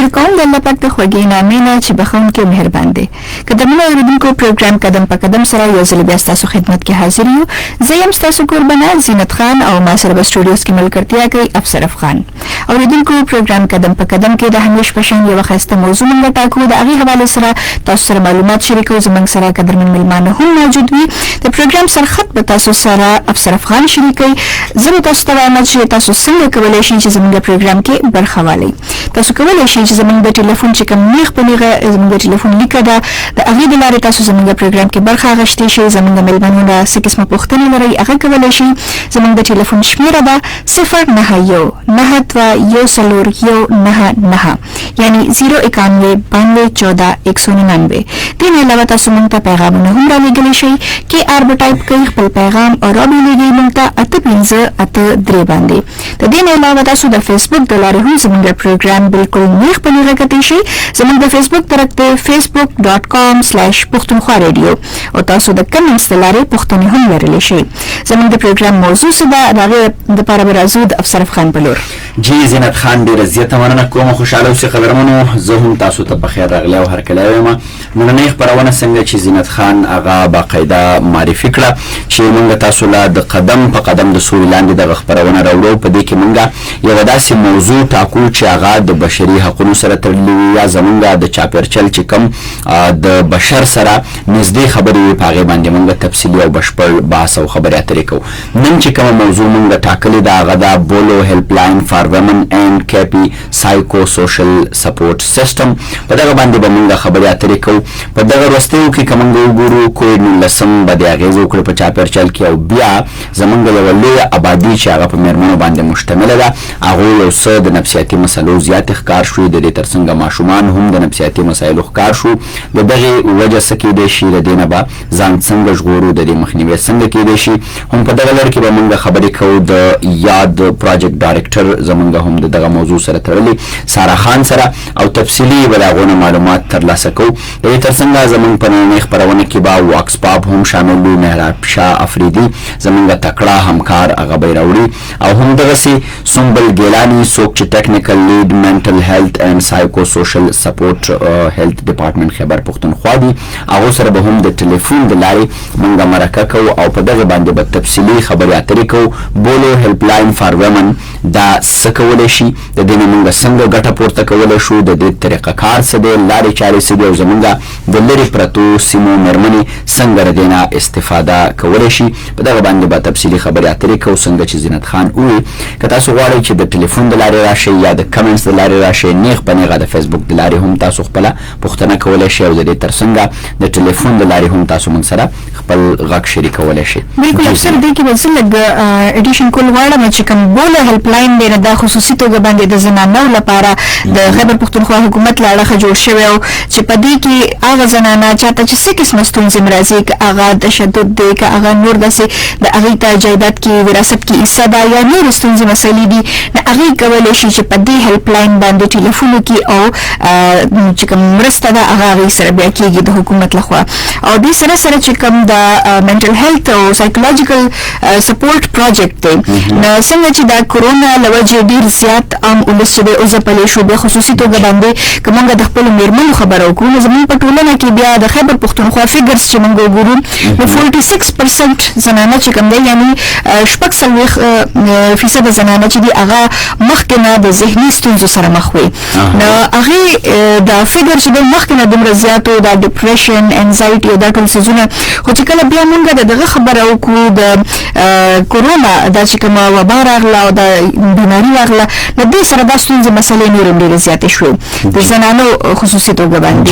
شکر کوم د الله پاک د خوږې نامې نه چې بخښونکی او مهربان دی. که د منو اوریدونکو پروګرام قدم په قدم سره یو ځل بیا ستاسو خدمت کې حاضر یو. زه یم ستاسو قربانه زینت خان او ما سره په سټوډیوز کې ملګرتیا کوي افسر افغان. اوریدونکو پروګرام قدم په قدم کې د همیش په شان یو خاصه موضوع موږ ټاکو. د هغې حواله سره تاسو سره معلومات شریکو. زموږ سره قدرمن میلمانه هم موجود وي. د پروګرام سرخط به تاسو سره افسر افغان شریکوي. زه تاسو ته وایم چې تاسو څنګه کولی شئ چې زموږ پروګرام کې برخه واخلئ. تاسو کولی شئ چې زموږ د ټلیفون چې کوم نیغ په نیغه زموږ د ټلیفون لیکه ده د هغې د لارې تاسو زموږ پروګرام کې برخه اخیستی شئ. زموږ میلمنو نه څه قسمه پوښتنې لرئ هغه کولی شئ. زموږ د ټلیفون شمېره ده 091-921-199 یعنی 091-9214-199. دې نه علاوه تاسو موږ ته پیغامونه هم رالیږلی شئ. KR به ټایپ کوئ خپل پیغام او رالیږئ موږ ته 8583 باندې. د دې نه علاوه تاسو د فیسبوک د لارې هم زموږ پروګرام بالکل نیغ په نیغه کتلی شئ. زموږ د فیسبوک طرف ته facebook.com/پښتونخوا رادیو او تاسو د کمنټس د لارې پوښتنې هم لرلی شئ. زموږ د پروګرام موضوع څه ده د هغې دپاره به راځو د افسر افغان په لور. جی زینت خان ډېره زیاته مننه کوم. خوشحاله اوسئ قدرمنو. زه هم تاسو ته په خیر راغلی او هرکلی وایم. نننۍ خپرونه څنګه چې زینت خان هغه باقاعده معرفي کړه چې موږ تاسو له د قدم په قدم د سوري لاندې دغه خپرونه راوړو. په دې کې موږ یوه داسې موضوع ټاکو چې هغه د بشري حقونو سره تړلي وي یا زموږ د چاپېرچل چې کوم د بشر سره نږدې خبرې وي په هغې باندې موږ تفصیلي او بشپړ بحث او خبرې اترې کوو. نن چې کومه موضوع موږ ټاکلې ده هغه ده بولو هیلپ لاین فار ومن اینډ کیپي سایکو سوشل سپورټ سیسټم. په دغه باندې به موږ خبرې اترې کوو. په دغه وروستیو کې که موږ وګورو کووډ 19 به د اغېزې وکړي په چاپېرچل کې او بیا زموږ یوه لویه آبادي چې هغه په مېرمنو باندې مشتمله ده هغوی یو څه د نفسیاتي مسلو زیات ښکار شوي. د دې تر څنګه ماشومان هم د نفسیاتي مسایلو ښکار شو. د دغې وجه څه کیدی شي د دې نه به ځان څنګه ژغورو د دې مخنیوی څنګه کیدی شي. هم په دغه لړ کې به موږ خبرې کوو د یاد پروجیکټ ډایرکټر زموږ هم د دغه موضوع سره تړلي سارا خان سره او تفصیلي به د هغو نه معلومات ترلاسه کوو. د دې تر څنګه زموږ په نننۍ خپرونه کې به واکس پاپ هم شامل وي. مهراب شاه افریدي زموږ تکړه همکار هغه به یې راوړي او هم دغسې سنبل ګیلاني څوک چې ټیکنیکل لیډ منټل هیلث اینډ سایکو سوشل سپورټ هیلث ډپارټمنټ خیبر پښتونخوا دي. هغو سره به هم د ټلیفون د لارې موږ مرکه کوو او په دغې باندې به تفصیلي خبرې اترې کوو. بولو هیلپ لاین فار ومن دا څه کولی شي، د دې نه موږ څنګه ګټه پورته کولی شو، د دې طریقه کار څه دی، لارې چارې څه دي او زموږ د لرې پرتو سیمو مېرمنې څنګه د دې نه استفاده کولی شي. په دغه باندې به تفصیلي خبرې اترې کوو. څنګه چې زینت خان وویل که تاسو غواړئ چې د ټلیفون د لارې راشئ یا د کمنټس د لارې راشئ، نیغ په نیغه د فیسبوک د لارې هم تاسو خپله پوښتنه کولی شئ او د دې تر څنګه د ټلیفون د لارې هم تاسو موږ سره خپل غږ شریکولی شئ. بالکل افسر دې کې به زه لږ ایډیشن کول غواړم چې کوم بوله هیلپ لاین دی دا خصوصي توګه باندې د زنانو لپاره د خیبر پښتونخوا حکومت له اړخه جوړ شوی او چې په دې کې هغه زنانه چاته چې څه قسمه ستونزې راځي، که هغه تشدد دی، که هغه نور داسې د هغې ته جایداد کې وراثت کې حصه ده یا نورې ستونزې مسایلې دي، نو هغې کولی شي چې په دې هیلپ لاین باندې ټلیفون وکړي او چې کوم مرسته ده هغه هغې سره بیا کېږي د حکومت لخوا. او دې سره سره چې کوم د منټل هیلث او سایکولوژیکل سپورټ پروجیکټ دی، نو څنګه چې دا کرونا له وجې ډېر زیات عام ولس چې دی وځپلی شو، بیا خصوصي توګه باندې که موږ د خپلو مېرمنو خبره وکړو نو زموږ په ټولنه کې بیا د خیبر پښتونخوا فګرز چې موږ وګورو نو 46% زنانه چې کوم دی یعنې 46% زنانه چې دي هغه مخکې نه د ذهني ستونزو سره مخ وي. نو هغې دا فګر چې دی مخکې نه دومره زیات و، دا ډپریشن انزایټي او دا ټول څیزونه، خو چې کله بیا موږ د دغه خبره وکړو د کرونا دا چې کومه وبا راغله او دا بیماري راغله نو دې سره دا ستونزې مسلې نورې ډېرې زیاتې شوې د زنانو خصوصي توګه باندې.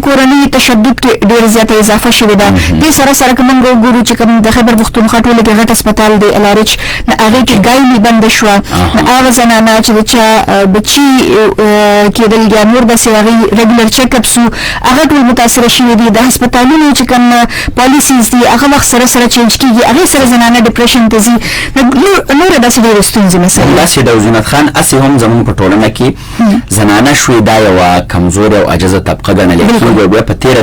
کورني تشدد کې ډېر زیاته اضافه شوې ده. دې سره سره که موږ وګورو چې کوم د خیبر پښتونخوا ټوله کې غټ هسپتال دی LRH، نو هغې کې ګایلې بنده شوه. نو هغه زنانه چې د چا بچي کېدل یا نور داسې هغې ریګولر چیک اپس وو هغه ټول متاثره شوي دي. د هسپتالونو چې کوم پالیسیز دي هغه وخت سره سره چینج کېږي، هغې سره زنانه ډپریشن ته ځي. نورې داسې ډېرې ستونزې مسایل داسې د زینت خان هسې هم زموږ په ټولنه کې زنانه شوې دا یوه کمزورې او عجزه طبقه ګڼلې کېږي او بیا په تېره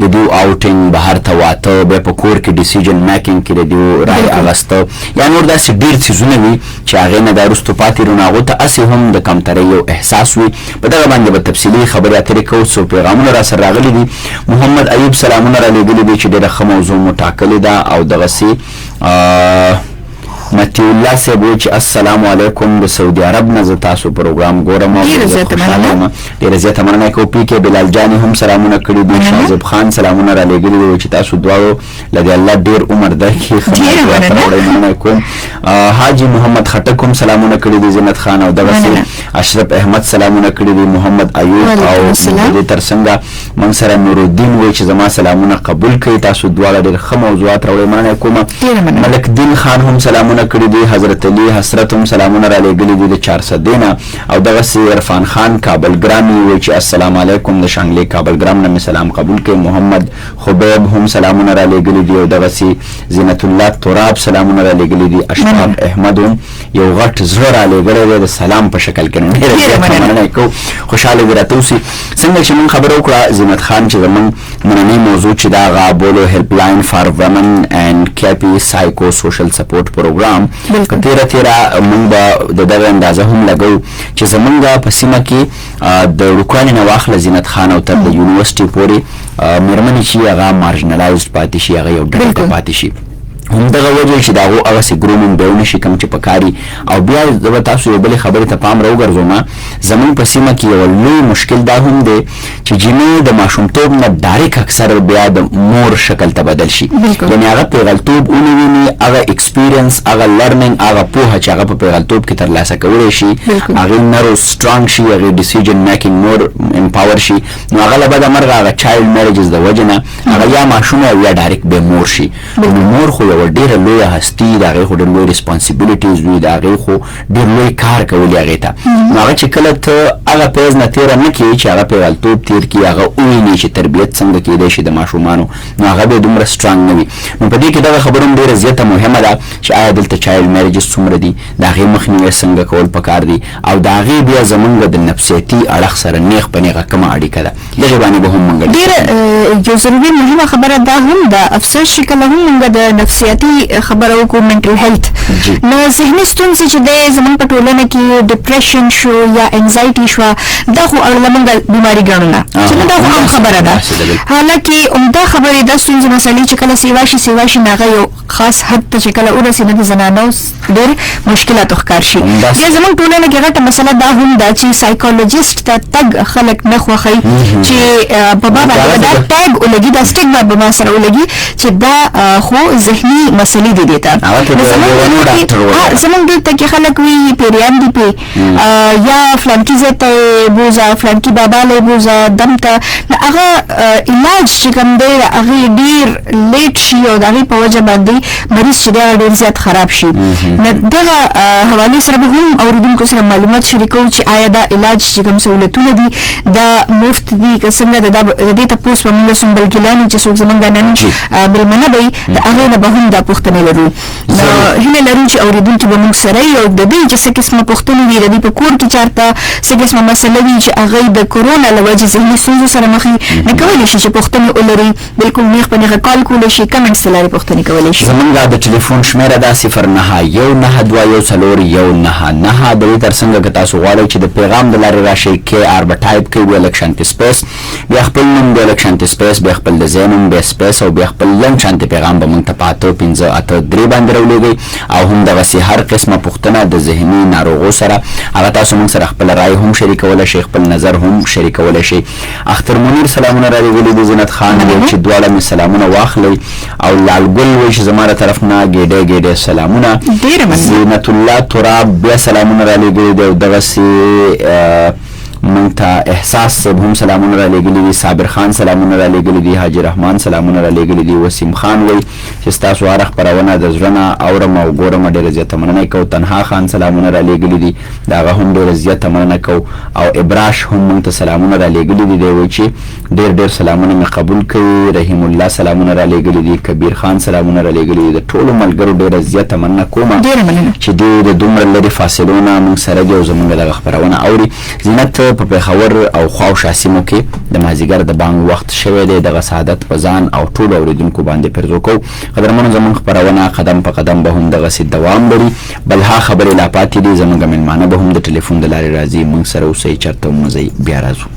د دوی آوټینګ بهر ته واته، بیا په کور کې ډیسیژن میکینګ کې د دوی رایې اخیسته یا نور داسې ډېر څیزونه وي چې هغې نه دا وروستو پاتې رو نو هغو ته هسې هم د کمترۍ یو احساس وي. په دغه باندې به تفصیلي خبرې اترې کوو. څو پیغامونه را سره راغلي دي. محمد ایوب سلامونه را لېږلي دي چې ډېره ښه موضوع مو ټاکلې ده. او دغسې متی الله صاحب وایي چې السلام علیکم د سعودي عرب نه زه تاسو پروګرام ګورم او ډېره زیاته مننه کوو. پی کې بلال جاني هم سلامونه کړي دي. شاهزب خان سلامونه را لېږلي دي چې تاسو دواړو له دې الله ډېر عمر درکړي. مننه کوم. حاجي محمد خټک هم سلامونه کړي دي. زینت خان او دغسې اشرف احمد سلامونه کړي دي. محمد ایوب او دې تر څنګه موږ سره نورالدین وایي چې زما سلامونه قبول کړئ. تاسو دواړه ډېر ښه موضوعات راوړئ. مننه کوم. ملک دین خان هم سلامونه کړي دي. حضرت علي حسرت هم سلامونه را لېږلي دي د 400 نه. او دغسې عرفان خان کابل ګرامي وایي چې السلام علیکم د شانګلې کابل ګرام نه مې سلام قبول کړئ. محمد خبیب هم سلامونه را لېږلي دي. او دغسې زینت الله تراب سلامونه را لېږلي دي. اشفاق احمد هم یو غټ زړه را لېږلی دی د سلام په شکل کې. ډېره زیاته مننه کوو. خوشحاله دې راته اوسي. څنګه چې موږ خبره وکړه زینت خان چې زموږ نننۍ موضوع چې دا هغه بولو هیلپ لاین فار ومن اینډ کیپي سایکو سوشل سپورټ پروګرام تیره موږ به د دغه اندازه هم لګو چې زمونږ په سیمه کې د روکانې نه واخله زینت خان او تر د یونیورسټي پورې مېرمنې چې هغه مارجنلایزډ پاتې شي، هغه یو ډله پاتې شي. همدغه وجه چې د هغو هغسې ګرومینګ به ونه شي کوم چې په کار او بیا زه به تاسو یو بلې خبرې ته پام راوګرځوم. زموږ په سیمه کې یو لوی مشکل دا هم دی چې جینۍ د ماشومتوب نه ډایرک اکثر بیا د مور شکل ته بدل شي. یعنې هغه پیغلتوب ونویني، هغه اکسپیرینس، هغه لرنینګ، هغه پوهه چې هغه په پیغلتوب کې ترلاسه کولی شي، هغې نرو سترانګ شي، هغې ډیسیژن میکینګ نور امپاور شي. نو هغه له بده مرغه هغه چایلډ میریجز د وجې نه هغه یا ماشوم او یا ډایرک به مور شي. نو مور خو یوه ډېره لویه هستي د هغې خو ډېر لوی ریسپانسیبلیټیز وي، د هغې خو ډېر لوی کار کولی هغې ته. نو هغه چې کله ته هغه پیز نه تېره نه کړې چې هغه پیغلتوب تېر کړي، هغه وویني چې تربیت څنګه کېدی شي د ماشومانو، نو هغه به دومره سټرانګ نه وي. نو په دې کې دغه خبره هم ډېره زیاته مهمه ده چې آیا دلته چایلډ میریجز څومره دي، د هغې مخنیوی څنګه کول پکار دي، او د هغې بیا زمونږ د نفسیتي اړخ سره نیغ په نیغه کومه اړیکه ده. دغې باندې به هم موږ ډېره یو ضروري مهمه خبره دا هم ده. افسوس چې کله هم موږ د نفسیاتي خبره وکړو منټل هیلث، نو ذهني ستونزې چې دی زموږ په ټولنه کې ډپریشن شو یا انزایټي شوه، دا خو اړوله موږ بیماري ګڼو نه، چې دا خو عام خبره ده. حالانکې عمده خبرې دا ستونزې مسلې چې کله سیوا شي نه هغه یو خاص حد ته چې کله ورسي نه د زنانو ډېر مشکلات ښکار شي. یا زموږ ټولنه کې غټه مسله دا هم ده چې سایکولوجیسټ ته تګ خلک نه خوښوي چې په ما باندې دا ټیګ ولګي، دا سټیګما به ما سره ولګي چې دا خو ذهني مسلې دي دې ته. زموږ دلته کې خلک وي پیریان دي پې یا فلانکي ځای ته یې بوځه، فلانکي بابا له یې بوځه دم ته، نو هغه علاج چې کوم دی هغې ډېر لیټ شي او د هغې په وجه باندې مریض چې دی هغه ډېر زیات خراب شي. نو دغه حوالې سره به هم اورېدونکو سره معلومات شریکوو چې آیا دا علاج چې کوم سهولتونه دي دا مفت دي که څنګه ده. د دې تپوس به موږ سنبلګیلانو چې څوک زموږ نن مېلمانه به وي د هغې نه به هم دا پوښتنې لرو. نو هیله لرو چې اورېدونکي به موږ سره وي او د دې چې څه قسمه پوښتنې وي، د دې په کور کې چېرته څه قسمه مسله وي چې هغوی د کرونا له وجې ذهني ستونزو سره مخ نه کولی شي چې پوښتنې ولري، بلکل نیغ په نیغه کال کولی شي، کمنټس له لارې پوښتنې کولی شي. زموږ د ټلیفون شمېره ده 0919214199. د دې تر څنګه که تاسو غواړئ چې د پیغام د لارې راشئ KR به ټایپ کوئ، بیا لږ شانتې سپیس، بیا خپل نوم، بیا لږ شانتې سپیس، بیا خپل د ځای نوم، بیا سپیس او بیا خپل لنډ شانتې پیغام به موږ ته په 8583 باندې راولېږئ. او هم دغسې هر قسمه پوښتنه د ذهني ناروغو سره هغه تاسو موږ سره خپله رای هم شریکولی شئ، خپل نظر هم شریکولی شئ. اختر منیر سلامونه را لېږلي دي. زینت خان وایي چې دواړه مې سلامونه واخلئ. او لالګل وایي چې زما له طرف نه ګېډۍ سلامونه. زینت الله تراب بیا سلامونه را لېږلي دي. او دغسې موږ ته احساس صاحب هم سلامونه را لېږلي دي. صابر خان سلامونه را لېږلي دي. حاجي رحمان سلامونه را لېږلي دي. وسیم خان وایي چې ستاسو هره خپرونه د زړه نه اورم او ګورم، ډېره زیاته مننه کوو. تنها خان سلامونه را لېږلي دي، د هغه هم ډېره زیاته مننه کوو. او ابراش هم موږ ته سلامونه را لېږلي دي، دی وایي چې ډېر سلامونه مې قبول کړي. رحیم الله سلامونه را لېږلي دي. کبیر خان سلامونه را لېږلي دي. د ټولو ملګرو ډېره زیاته مننه کوم چې دوی د دومره لرې فاصلو نه موږ سره دي او زموږ دغه خپرونه اوري. زینت په پېښور او خواوشا سیمو کې د مازدیګر د بانګ وخت شوی دی. دغه سعادت په ځان او ټولو اورېدونکو باندې پرزو کوو. قدرمنو زموږ خپرونه قدم په قدم به هم دغسې دوام لري. بل ها خبرې لا پاتې دي. زموږ مېلمانه به هم د ټلیفون د لارې راځي. موږ سره اوسئ، چېرته وموځئ، بیا راځو.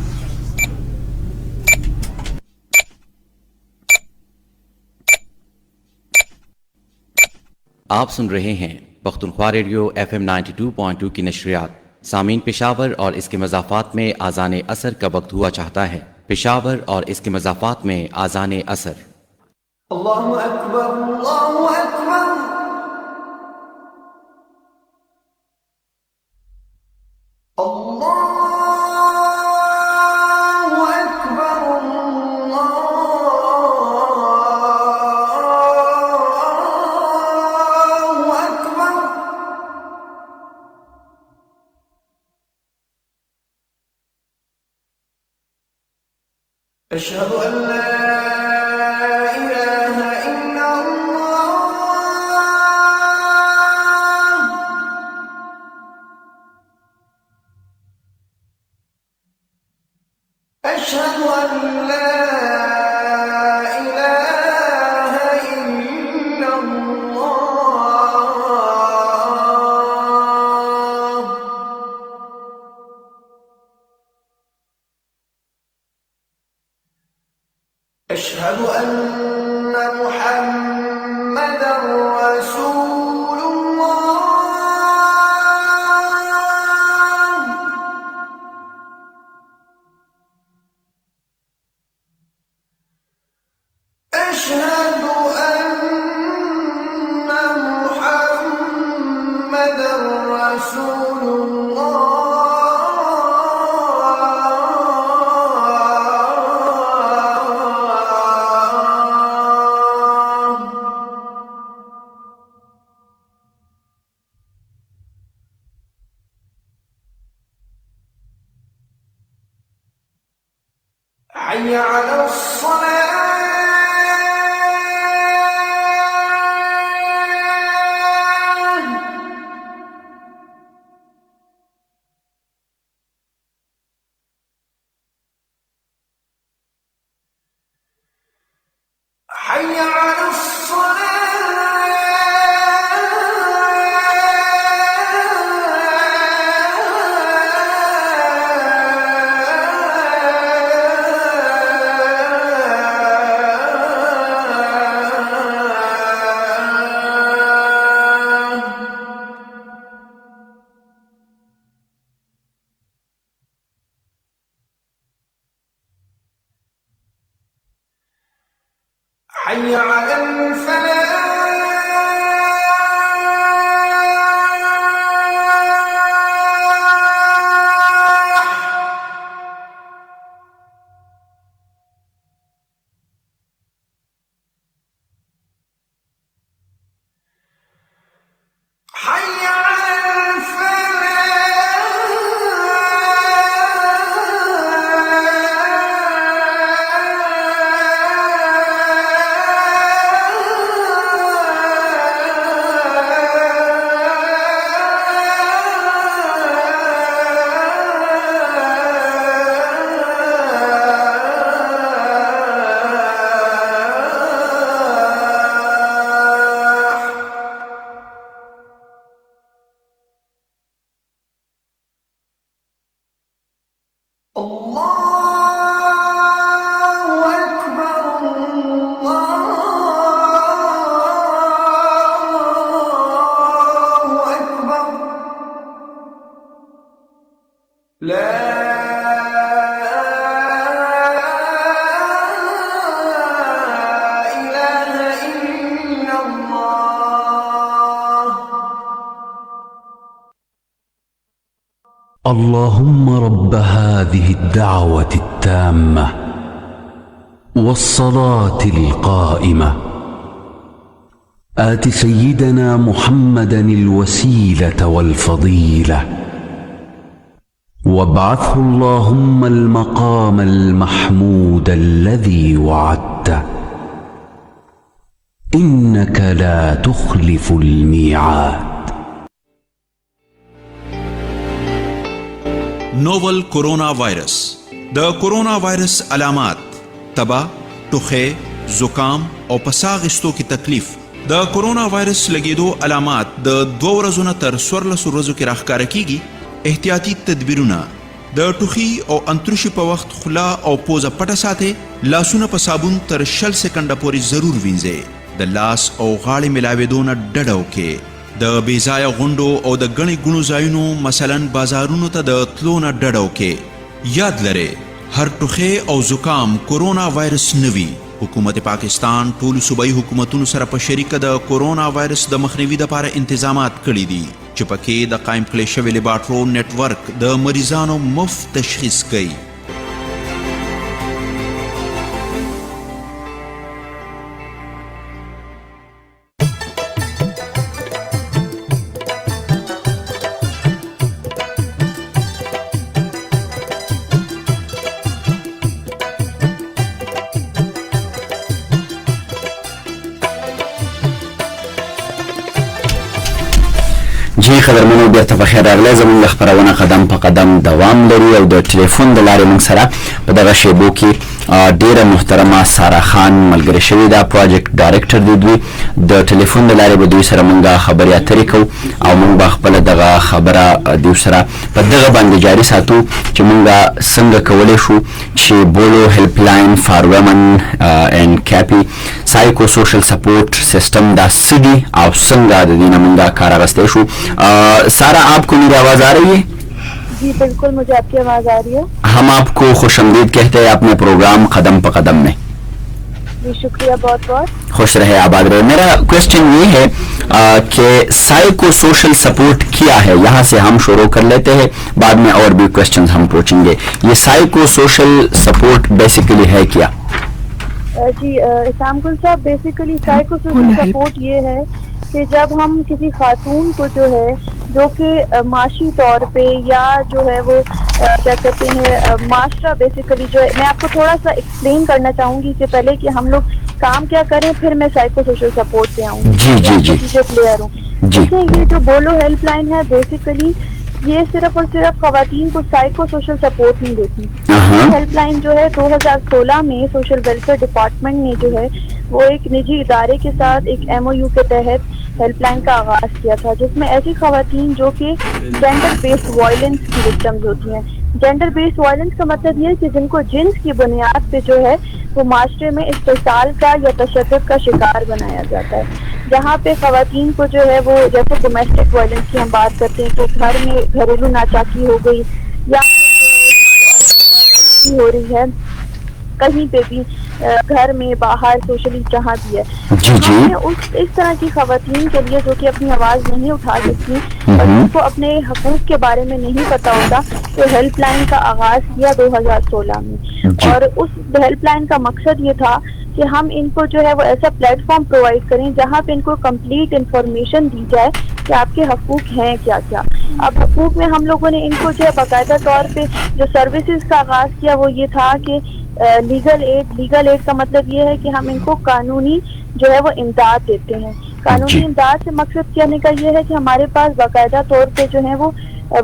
آپ سن رہے ہیں پختونخوا ریڈیو FM 92.2 کی نشریات. سامعین، پشاور اور اس کے مضافات میں آذان عصر کا وقت ہوا چاہتا ہے. پشاور اور اس کے مضافات میں آذان عصر. اللہ اکبر اللہ اکبر اللہ أشهد أن لا إله إلا الله أشهد أن لا إله إلا الله أشهد أن محمدا رسول الله أشهد أن محمدا رسول الله حي على الصلاة حي على حي على الفلاح حي على اللهم رب هذه الدعوة التامة والصلاة القائمة آت سيدنا محمدا الوسيلة والفضيلة وابعثه اللهم المقام المحمود الذي وعدته إنك لا تخلف الميعاد. نوول کورونا وائرس. د کورونا وائرس علامات تبا، ټوخی، زکام او پساغستو کی تکلیف. د کورونا وائرس لګیدو علامات د 2 ورځو نه تر 14 ورځو کې راښکاره کیږي. احتیاطي تدبیرونه: د ټوخي او انتروشي په وخت خوله او پوزه پټه ساتئ. لاسونه په صابون تر 60 سکنډه پورې ضرور وینځئ. د لاس او غاړې ملاوېدو نه ډډه وکړئ. د بېځایه غونډو او د ګڼې ګوڼو ځایونو مثلا بازارونو ته د تلو نه ډډه وکړئ. یاد لرئ هر ټوخی او زکام کورونا وایرس نه وي. حکومت پاکستان ټولو صوبایي حکومتونو سره په شریکه د کورونا وایرس د مخنیوي لپاره انتظامات کړي دي چې پکې د قایم کړی شوي لیبارټرو نیټ ورک د مریضانو مفت تشخیص کوي. جی خبرمنو بیرته په خیر راغلی. زموږ خپرونه قدم په قدم دوام لري او د ټلیفون د لارې موږ سره په دغه شیبو کې ډیره محترمه سارا خان ملګرې شوې ده، پروجیکټ ډایرکټر دی دوی. د ټلیفون د لارې به دوی سره موږ خبرې اترې کوو او موږ به خپله دغه خبره دوی سره په دغه باندې جاري ساتو چې موږ څنګه کولی شو چې بولو هیلپ لاین فار ویمن اینڈ کیپی سایکو سوشل سپورٹ سسٹم دا څه دي او څنګه د دې نه موږ کار اخیستی شو. سارا آپ کو میری آواز آ رہی ہے؟ جی بالکل مجھے آپ کی آواز آ رہی ہے. ہم آپ کو خوش آمدید کہتے ہیں اپنے پروگرام قدم پہ قدم میں. جی شکریہ بہت بہت. خوش رہے آباد رہے. میرا کوشچن یہ ہے کہ سائیکو سوشل سپورٹ کیا ہے، یہاں سے ہم شروع کر لیتے ہیں، بعد میں اور بھی کوشچنز ہم پوچھیں گے. یہ سائیکو سوشل سپورٹ بیسیکلی ہے کیا؟ جی اسلام گل صاحب، بیسیکلی سائیکو سوشل سپورٹ یہ ہے کہ جب ہم کسی خاتون کو جو ہے جو کہ معاشی طور پہ یا جو ہے وہ کیا کہتے ہیں معاشرہ بیسیکلی جو ہے، میں آپ کو تھوڑا سا ایکسپلین کرنا چاہوں گی کہ پہلے کہ ہم لوگ کام کیا کریں پھر میں سائیکو سوشل سپورٹ پہ آؤں گی. کلیئر ہوں. جیسے یہ جو بولو ہیلپ لائن ہے بیسیکلی یہ صرف اور صرف خواتین کو سائیکو سوشل سپورٹ نہیں دیتی. ہیلپ لائن جو ہے 2016 میں سوشل ویلفیئر ڈپارٹمنٹ نے جو ہے وہ ایک نجی ادارے کے ساتھ ایک ایم او یو کے تحت ہیلپ لائن کا آغاز کیا تھا، جس میں ایسی خواتین جو کہ جینڈر بیسڈ وائلنس کی وکٹمز ہوتی ہیں. جینڈر بیسڈ وائلنس کا مطلب یہ ہے کہ جن کو جنس کی بنیاد پہ جو ہے وہ معاشرے میں استحصال کا یا تشدد کا شکار بنایا جاتا ہے. جہاں پہ خواتین کو جو ہے وہ جیسے ڈومیسٹک وائلنس کی ہم بات کرتے ہیں کہ گھر میں گھریلو ناچاکی ہو گئی یا ہو رہی ہے کہیں پہ بھی گھر میں باہر سوشلی جہاں بھی ہے. اس طرح کی خواتین کے لیے جو کہ اپنی آواز نہیں اٹھا سکتی اور جن کو اپنے حقوق کے بارے میں نہیں پتا ہوتا، تو ہیلپ لائن کا آغاز کیا 2016 میں. اور اس ہیلپ لائن کا مقصد یہ تھا کہ ہم ان کو جو ہے وہ ایسا پلیٹ فارم پرووائڈ کریں جہاں پہ ان کو کمپلیٹ انفارمیشن دی جائے کہ آپ کے حقوق ہیں کیا کیا. اب حقوق میں ہم لوگوں نے ان کو جو ہے باقاعدہ طور پہ جو سروسز کا آغاز کیا وہ یہ تھا کہ لیگل ایڈ کا مطلب یہ ہے کہ ہم ان کو قانونی جو ہے وہ امداد دیتے ہیں. قانونی امداد سے مقصد کہنے کا یہ ہے کہ ہمارے پاس باقاعدہ طور پہ جو ہے وہ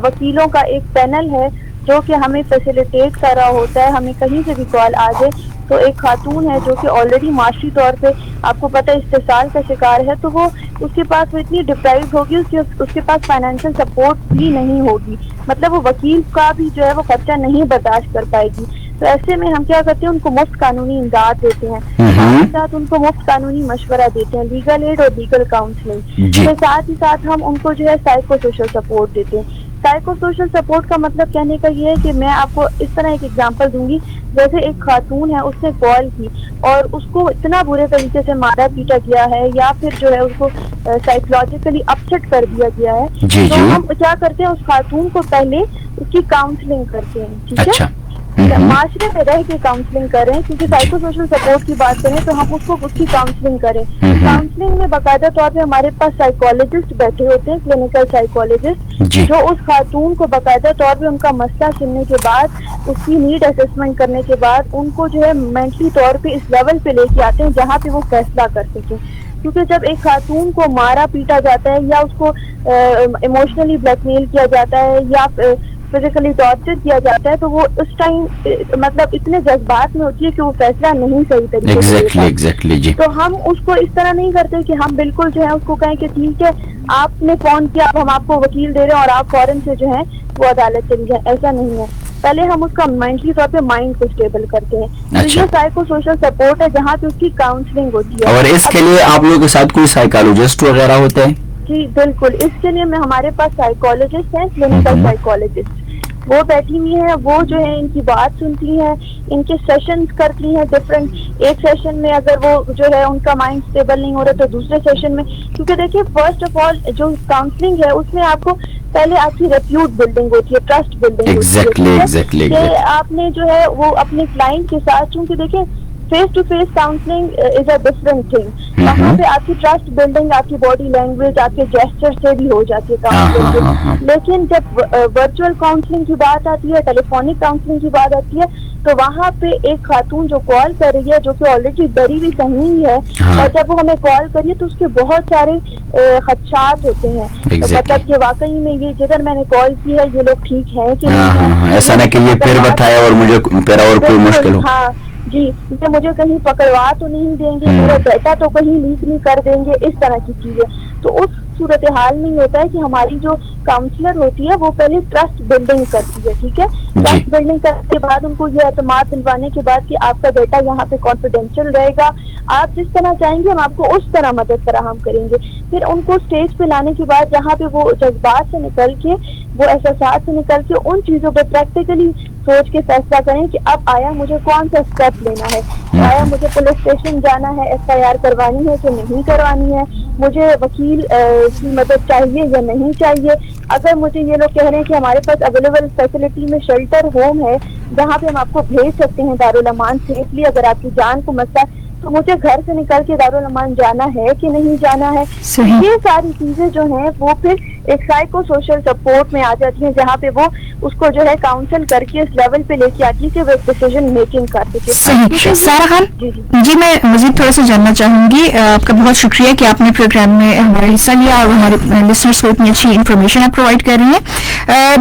وکیلوں کا ایک پینل ہے جو کہ ہمیں فیسیلیٹیٹ کر رہا ہوتا ہے. ہمیں کہیں سے بھی کال آ جائے تو ایک خاتون ہے جو کہ آلریڈی معاشی طور پہ آپ کو پتہ استحصال کا شکار ہے، تو وہ اس کے پاس وہ اتنی ڈپرائیو ہوگی، اس کے پاس فائنینشیل سپورٹ بھی نہیں ہوگی، مطلب وہ وکیل کا بھی جو ہے وہ خرچہ نہیں برداشت کر پائے گی. تو ایسے میں ہم کیا کرتے ہیں، ان کو مفت قانونی امداد دیتے ہیں، ساتھ ان کو مفت قانونی مشورہ دیتے ہیں، لیگل ایڈ اور لیگل کاؤنسلنگ کے ساتھ ہی ساتھ ہم ان کو جو ہے سائیکو سوشل سپورٹ دیتے ہیں. سائیکو سوشل سپورٹ کا مطلب کہنے کا یہ ہے کہ میں آپ کو اس طرح ایک ایگزامپل دوں گی. جیسے ایک خاتون ہے، اس نے کال کی اور اس کو اتنا برے طریقے سے مارا پیٹا گیا ہے یا پھر جو ہے اس کو سائیکولوجیکلی اپسیٹ کر دیا گیا ہے، تو ہم کیا کرتے ہیں اس خاتون کو پہلے اس کی کاؤنسلنگ کرتے ہیں. ٹھیک ہے، معاشرے میں رہ کے کاؤنسلنگ کریں، کیونکہ سائیکو سوشل سپورٹ کی بات کریں تو ہم اس کو اس کی کاؤنسلنگ کریں. کاؤنسلنگ میں باقاعدہ طور پہ ہمارے پاس سائیکالوجسٹ بیٹھے ہوتے ہیں، کلینکل سائیکالوجسٹ، جو اس خاتون کو باقاعدہ طور پہ ان کا مسئلہ سننے کے بعد اس کی نیڈ اسسمنٹ کرنے کے بعد ان کو جو ہے مینٹلی طور پہ اس لیول پہ لے کے آتے ہیں جہاں پہ وہ فیصلہ کر سکیں. کیونکہ جب ایک خاتون کو مارا پیٹا جاتا ہے یا اس کو ایموشنلی بلیک میل کیا جاتا ہے یا فزیکلی ٹارچر کیا جاتا ہے تو وہ اس ٹائم مطلب اتنے جذبات میں ہوتی ہے کہ وہ فیصلہ نہیں صحیح طریقے سے ایگزیکٹلی جی. تو ہم اس کو اس طرح نہیں کرتے کہ ہم بالکل جو ہے اس کو کہیں کہ ٹھیک ہے آپ نے فون کیا اب ہم آپ کو وکیل دے رہے ہیں اور آپ فوراً سے جو ہے وہ عدالت چلی جائیں. ایسا نہیں ہے. پہلے ہم اس کا مینٹلی طور پہ مائنڈ کو اسٹیبل کرتے ہیں. تو یہ سائیکو سوشل سپورٹ ہے جہاں پہ اس کی کاؤنسلنگ ہوتی ہے. اور اس کے لیے آپ لوگوں کے ساتھ کوئی سائیکالوجسٹ وغیرہ ہوتے ہیں؟ جی بالکل. اس کے لیے ہمارے پاس سائیکالوجسٹ ہیں, کلینکل سائیکالوجسٹ. وہ بیٹھی ہوئی ہیں, وہ جو ہے ان کی بات سنتی ہیں, ان کے سیشنز کرتی ہیں ڈفرینٹ. ایک سیشن میں اگر وہ جو ہے ان کا مائنڈ اسٹیبل نہیں ہو رہا تو دوسرے سیشن میں, کیونکہ دیکھیے فرسٹ آف آل جو کاؤنسلنگ ہے اس میں آپ کو پہلے آپ کی ریپیوٹ بلڈنگ ہوتی ہے, ٹرسٹ بلڈنگ ہوتی ہے کہ آپ نے جو ہے وہ اپنے کلائنٹ کے ساتھ, چونکہ دیکھیں فیس ٹو فیس کاؤنسلنگ از اے ڈفرنٹ تھنگ. وہاں پہ آپ کی ٹرسٹ بلڈنگ آپ کی باڈی لینگویج آپ کے جیسچر سے بھی ہو جاتی ہے کاؤنسلنگ. لیکن جب ورچوئل کاؤنسلنگ کی بات آتی ہے, ٹیلیفونک کاؤنسلنگ کی بات آتی ہے, تو وہاں پہ ایک خاتون جو کال کر رہی ہے جو کہ آلریڈی ڈری ہوئی سہمی ہے, اور جب وہ ہمیں کال کریے تو اس کے بہت سارے خدشات ہوتے ہیں. مطلب کہ واقعی میں یہ جدھر میں نے کال کی ہے یہ لوگ ٹھیک ہیں کہ نہیں, ایسا نہ کہ یہ پھر بتایا اور مجھے پھر اور کوئی مشکل ہو. ہاں جی, یہ مجھے کہیں پکڑوا تو نہیں دیں گے, میرا ڈیٹا تو کہیں لیک نہیں کر دیں گے, اس طرح کی چیزیں. تو اس صورتحال میں یہ ہوتا ہے کہ ہماری جو کاؤنسلر ہوتی ہے وہ پہلے ٹرسٹ بلڈنگ کرتی ہے. ٹھیک ہے, ٹرسٹ بلڈنگ کرنے کے بعد ان کو یہ اعتماد دلوانے کے بعد کہ آپ کا ڈیٹا یہاں پہ کانفیڈینشیل رہے گا, آپ جس طرح چاہیں گے ہم آپ کو اس طرح مدد فراہم کریں گے. پھر ان کو اسٹیج پہ لانے کے بعد جہاں پہ وہ جذبات سے نکل کے, وہ احساسات سے نکل کے ان چیزوں پہ پریکٹیکلی سوچ کے فیصلہ کریں کہ اب آیا مجھے کون سا اسٹیپ لینا ہے, آیا مجھے پولیس اسٹیشن جانا ہے, FIR کروانی ہے کہ نہیں کروانی ہے, مجھے وکیل کی مدد چاہیے یا نہیں چاہیے. اگر مجھے یہ لوگ کہہ رہے ہیں کہ ہمارے پاس اویلیبل فیسلٹی میں شیلٹر ہوم ہے جہاں پہ ہم آپ کو بھیج سکتے ہیں دارالامان سیفلی, اگر آپ کی جان کو مسئلہ, تو مجھے گھر سے نکل کے دارالامان جانا ہے کہ نہیں جانا ہے. یہ ساری چیزیں جو ہیں وہ پھر ایک سائیکو سوشل سپورٹ میں آ جاتی ہیں جہاں پہ وہ اس کو جو ہے کاؤنسل کر کے اس لیول پہ لے کے آتی ہے کہ وہ ایک ڈیسیژن میکنگ کر سکے. صحیح. سارہ خان جی, میں مزید تھوڑا سا جاننا چاہوں گی. آپ کا بہت شکریہ کہ آپ نے پروگرام میں ہمارا حصہ لیا اور ہمارے لسنرس کو اتنی اچھی انفارمیشن آپ پرووائڈ کر رہی ہیں.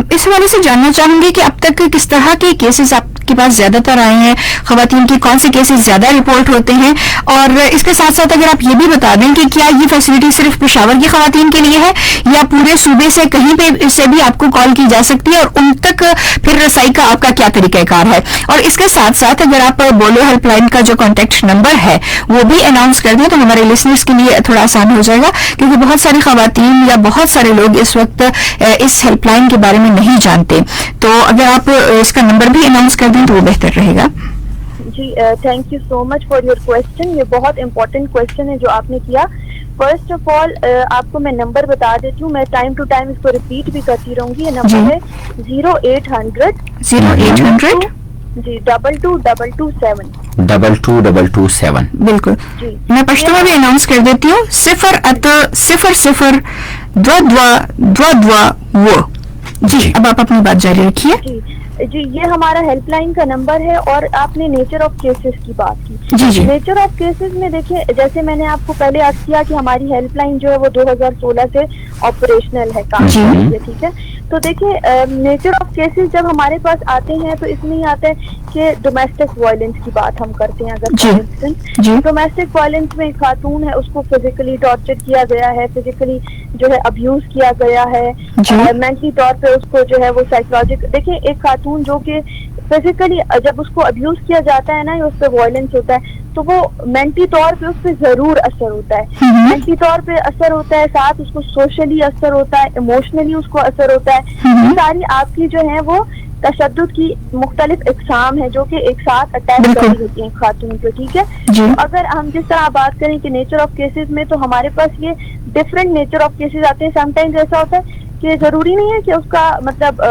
اس حوالے سے جاننا چاہوں گی کہ اب تک کس طرح کے کیسز آپ کے پاس زیادہ تر آئے ہیں, خواتین کی کون سے کیسز زیادہ رپورٹ ہوتے ہیں, اور اس کے ساتھ ساتھ اگر آپ یہ بھی بتا دیں کہ کیا یہ فیسلٹی صرف پشاور کی خواتین کے لیے ہے یا پورے صوبے سے کہیں پہ سے بھی آپ کو کال کی جا سکتی ہے, اور ان تک پھر رسائی کا آپ کا کیا طریقہ کار ہے. اور اس کے ساتھ ساتھ اگر آپ بولو ہیلپ لائن کا جو کانٹیکٹ نمبر ہے وہ بھی اناؤنس کر دیں تو ہمارے لسنرس کے لیے تھوڑا آسان ہو جائے گا, کیونکہ بہت ساری خواتین یا بہت سارے لوگ اس وقت اس ہیلپ لائن کے بارے میں نہیں جانتے. تو اگر آپ اس کا نمبر بھی اناؤنس کر دیں تو وہ بہتر رہے گا. جی تھینک یو سو مچ فار یور کوشچن. یہ بہت امپورٹنٹ کوشچن ہے جو آپ نے کیا. فرسٹ آف آل آپ کو میں نمبر بتا دیتی ہوں, میں ٹائم ٹو ٹائم اس کو ریپیٹ بھی کرتی رہوں گی. یہ نمبر ہے 0800 جی 2227 2227. بالکل جی. میں پشتو میں بھی اناؤنس کر دیتی ہوں 080002222. جی اب آپ اپنی بات جاری رکھیے. جی یہ ہمارا ہیلپ لائن کا نمبر ہے. اور آپ نے نیچر آف کیسز کی بات کی. جی نیچر آف کیسز میں دیکھیں, جیسے میں نے آپ کو پہلے عرض کیا کہ ہماری ہیلپ لائن جو ہے وہ 2016 سے آپریشنل ہے, کام کر رہی ہے. ٹھیک ہے, تو دیکھیں نیچر آف کیسز جب ہمارے پاس آتے ہیں تو اس میں یہ آتا ہے کہ ڈومیسٹک وائلنس کی بات ہم کرتے ہیں. اگر فار انسٹنس ڈومیسٹک وائلنس میں ایک خاتون ہے, اس کو فزیکلی ٹارچر کیا گیا ہے, فزیکلی جو ہے ابیوز کیا گیا ہے, مینٹلی طور پہ اس کو جو ہے وہ سائیکولوجیکل. دیکھیں ایک خاتون جو کہ فزیکلی جب اس کو ابیوز کیا جاتا ہے نا, اس پہ وائلنس ہوتا ہے, تو وہ مینٹلی طور پہ اس پہ ضرور اثر ہوتا ہے. مینٹلی طور پہ اثر ہوتا ہے, ساتھ اس کو سوشلی اثر ہوتا ہے, ایموشنلی اس کو اثر ہوتا ہے. یہ ساری آپ کی جو ہے وہ تشدد کی مختلف اقسام ہیں جو کہ ایک ساتھ اٹیک کر رہی ہوتی ہیں خاتون کو. ٹھیک ہے, تو اگر ہم جس طرح بات کریں کہ نیچر آف کیسز میں, تو ہمارے پاس یہ ڈفرینٹ نیچر آف کیسز آتے ہیں. سم ٹائمز ایسا ہوتا ہے کہ ضروری نہیں ہے کہ اس کا مطلب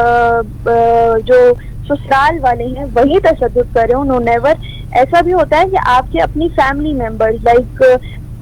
جو سسرال والے ہیں وہی تشدد کر رہے ہوں. نو نیور. ایسا بھی ہوتا ہے کہ آپ کے اپنی فیملی ممبرز لائک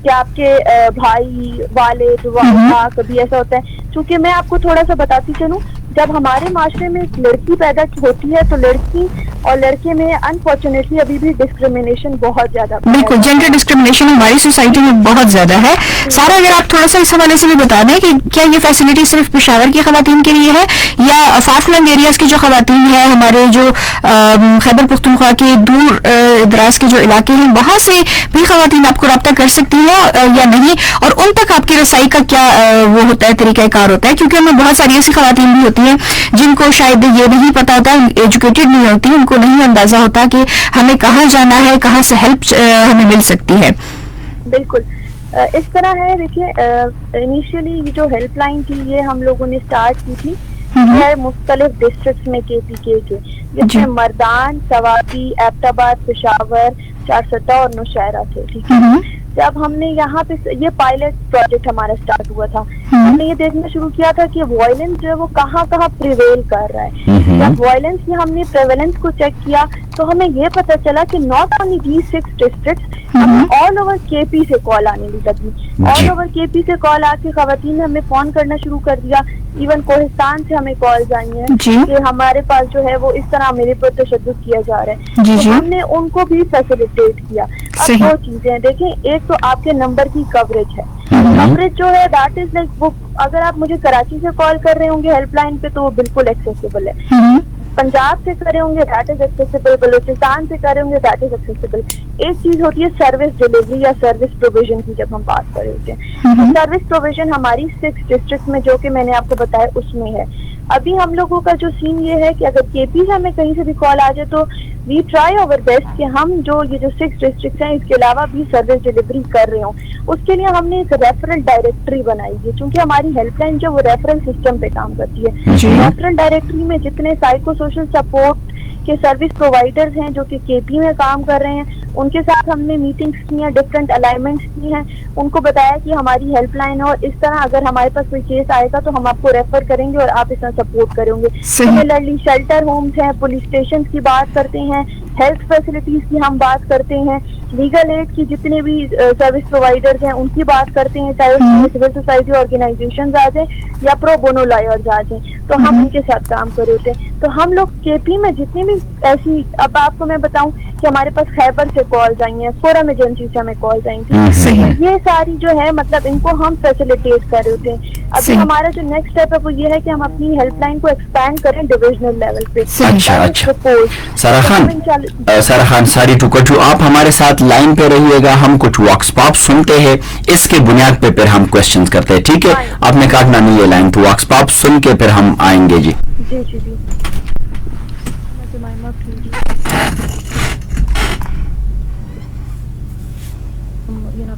کہ آپ کے بھائی, والد, والدہ, کبھی ایسا ہوتا ہے. چونکہ میں آپ کو تھوڑا سا بتاتی چلوں, جب ہمارے معاشرے میں ایک لڑکی پیدا ہوتی ہے تو لڑکی اور لڑکے میں انفارچونیٹلی ابھی بھی ڈسکریمنیشن بہت زیادہ بالکل جینڈر ڈسکریمنیشن ہماری سوسائٹی میں بہت زیادہ ہے. سارا اگر آپ تھوڑا سا اس حوالے سے بھی بتا دیں کہ کیا یہ فیسلٹی صرف پشاور کی خواتین کے لیے ہے یا فار فلنگ ایریاز کی جو خواتین ہیں ہمارے جو خیبر پختونخوا کے دور دراز کے جو علاقے ہیں وہاں سے بھی خواتین آپ کو رابطہ کر سکتی ہیں یا نہیں, اور ان تک آپ کی رسائی کا کیا وہ ہوتا ہے, طریقہ کار ہوتا ہے؟ کیونکہ ہمیں بہت ساری ایسی خواتین بھی ہوتی ہیں جن کو شاید یہ نہیں پتا ہوتا, ایجوکیٹڈ نہیں ہوتی, ان کو نہیں اندازہ ہوتا کہ ہمیں کہاں جانا ہے, کہاں سے ہیلپ ہمیں مل سکتی ہے. بالکل اس طرح ہے. دیکھیے انیشیلی یہ جو ہیلپ لائن تھی یہ ہم لوگوں نے اسٹارٹ کی تھی مختلف ڈسٹرکٹس میں KPK کے, جس میں مردان, سوابی, ایبٹ آباد, پشاور, چارسٹہ اور نوشہرہ تھے. ٹھیک ہے, جب ہم نے یہاں پہ یہ پائلٹ پروجیکٹ ہمارا اسٹارٹ ہوا تھا, ہم نے یہ دیکھنا شروع کیا تھا کہ وائلنس جو ہے وہ کہاں کہاں پریویل کر رہا ہے. جب وائلنس کی ہم نے پریویلنس کو چیک کیا تو ہمیں یہ پتہ چلا کہ ناٹ اونلی دیز 6 ڈسٹرکٹس, ہمیں آل اوور KP سے کال آنے لگی. آل اوور KP سے کال آ کے خواتین نے ہمیں فون کرنا شروع کر دیا. ایون کوہستان سے ہمیں کالز آئی ہیں کہ ہمارے پاس جو ہے وہ اس طرح میرے پر تشدد کیا جا رہا ہے. تو ہم نے ان کو بھی فیسیلیٹیٹ کیا. اب دو چیزیں دیکھیں, ایک تو آپ کے نمبر کی کوریج ہے. کوریج جو ہے دیٹ از لائک وہ اگر آپ مجھے کراچی سے کال کر رہے ہوں گے ہیلپ لائن پہ تو وہ بالکل ایکسیسیبل ہے. پنجاب سے کرے ہوں گے دیٹ از ایکسیسیبل, بلوچستان سے کرے ہوں گے دیٹ از ایکسیسیبل. ایک چیز ہوتی ہے سروس ڈلیوری یا سروس پروویژن کی, جب ہم بات کر رہے ہوتے ہیں سروس پروویژن ہماری 6 ڈسٹرکٹ میں جو کہ میں نے آپ کو بتایا اس میں ہے. ابھی ہم لوگوں کا جو سین یہ ہے کہ اگر KP سے ہمیں کہیں سے بھی کال آ جائے تو وی ٹرائی اوور بیسٹ کہ ہم جو یہ جو 6 ڈسٹرکٹ ہیں اس کے علاوہ بھی سروس ڈلیوری کر رہے ہوں. اس کے لیے ہم نے ایک ریفرل ڈائریکٹری بنائی ہے, چونکہ ہماری ہیلپ لائن جو وہ ریفرل سسٹم پہ کام کرتی ہے. ریفرل ڈائریکٹری میں جتنے سائیکو سوشل سپورٹ کے سروس پرووائڈرز ہیں جو کہ KP میں کام کر رہے ہیں ان کے ساتھ ہم نے میٹنگس کی ہیں, ڈفرینٹ الائنمنٹس کی ہیں, ان کو بتایا کہ ہماری ہیلپ لائن ہے اور اس طرح اگر ہمارے پاس کوئی کیس آئے گا تو ہم آپ کو ریفر کریں گے اور آپ اس طرح سپورٹ کریں گے. سملرلی شیلٹر ہومز ہیں, پولیس اسٹیشن کی بات کرتے ہیں, ہیلتھ فیسلٹیز کی ہم بات کرتے ہیں, لیگل ایڈ کی جتنے بھی سروس پرووائڈرز ہیں ان کی بات کرتے ہیں, چاہے سول سوسائٹی آرگنائزیشنز آ جائیں یا پرو بونو لائرز آ جائیں, تو ہم ان کے ساتھ کام کر رہے ہوتے ہیں. تو ہم لوگ KP میں جتنی بھی ایسی, اب آپ کو میں بتاؤں کہ ہمارے پاس خیبر سے کالز آئی ہیں, فورم ایجنسی سے ہمیں کالز آئی تھیں, یہ ساری جو ہے مطلب ان کو ہم فیسیلیٹیٹ کر رہے ہوتے ہیں. ابھی ہمارا جو نیکسٹ اسٹیپ ہے وہ یہ ہے کہ ہم اپنی ہیلپ لائن کو ایکسپینڈ کریں ڈویژنل لیول پہ. سارا خان ساری ٹو کٹو, آپ ہمارے ساتھ لائن پہ رہیے گا, ہم کچھ واکس پاپ سنتے ہیں, اس کے بنیاد پہ پھر ہم کوشچن کرتے ہیں. ٹھیک ہے, آپ نے کاٹنا نہیں ہے لائن, تو واکس پاپ سن کے پھر ہم آئیں گے. جی جی جی جی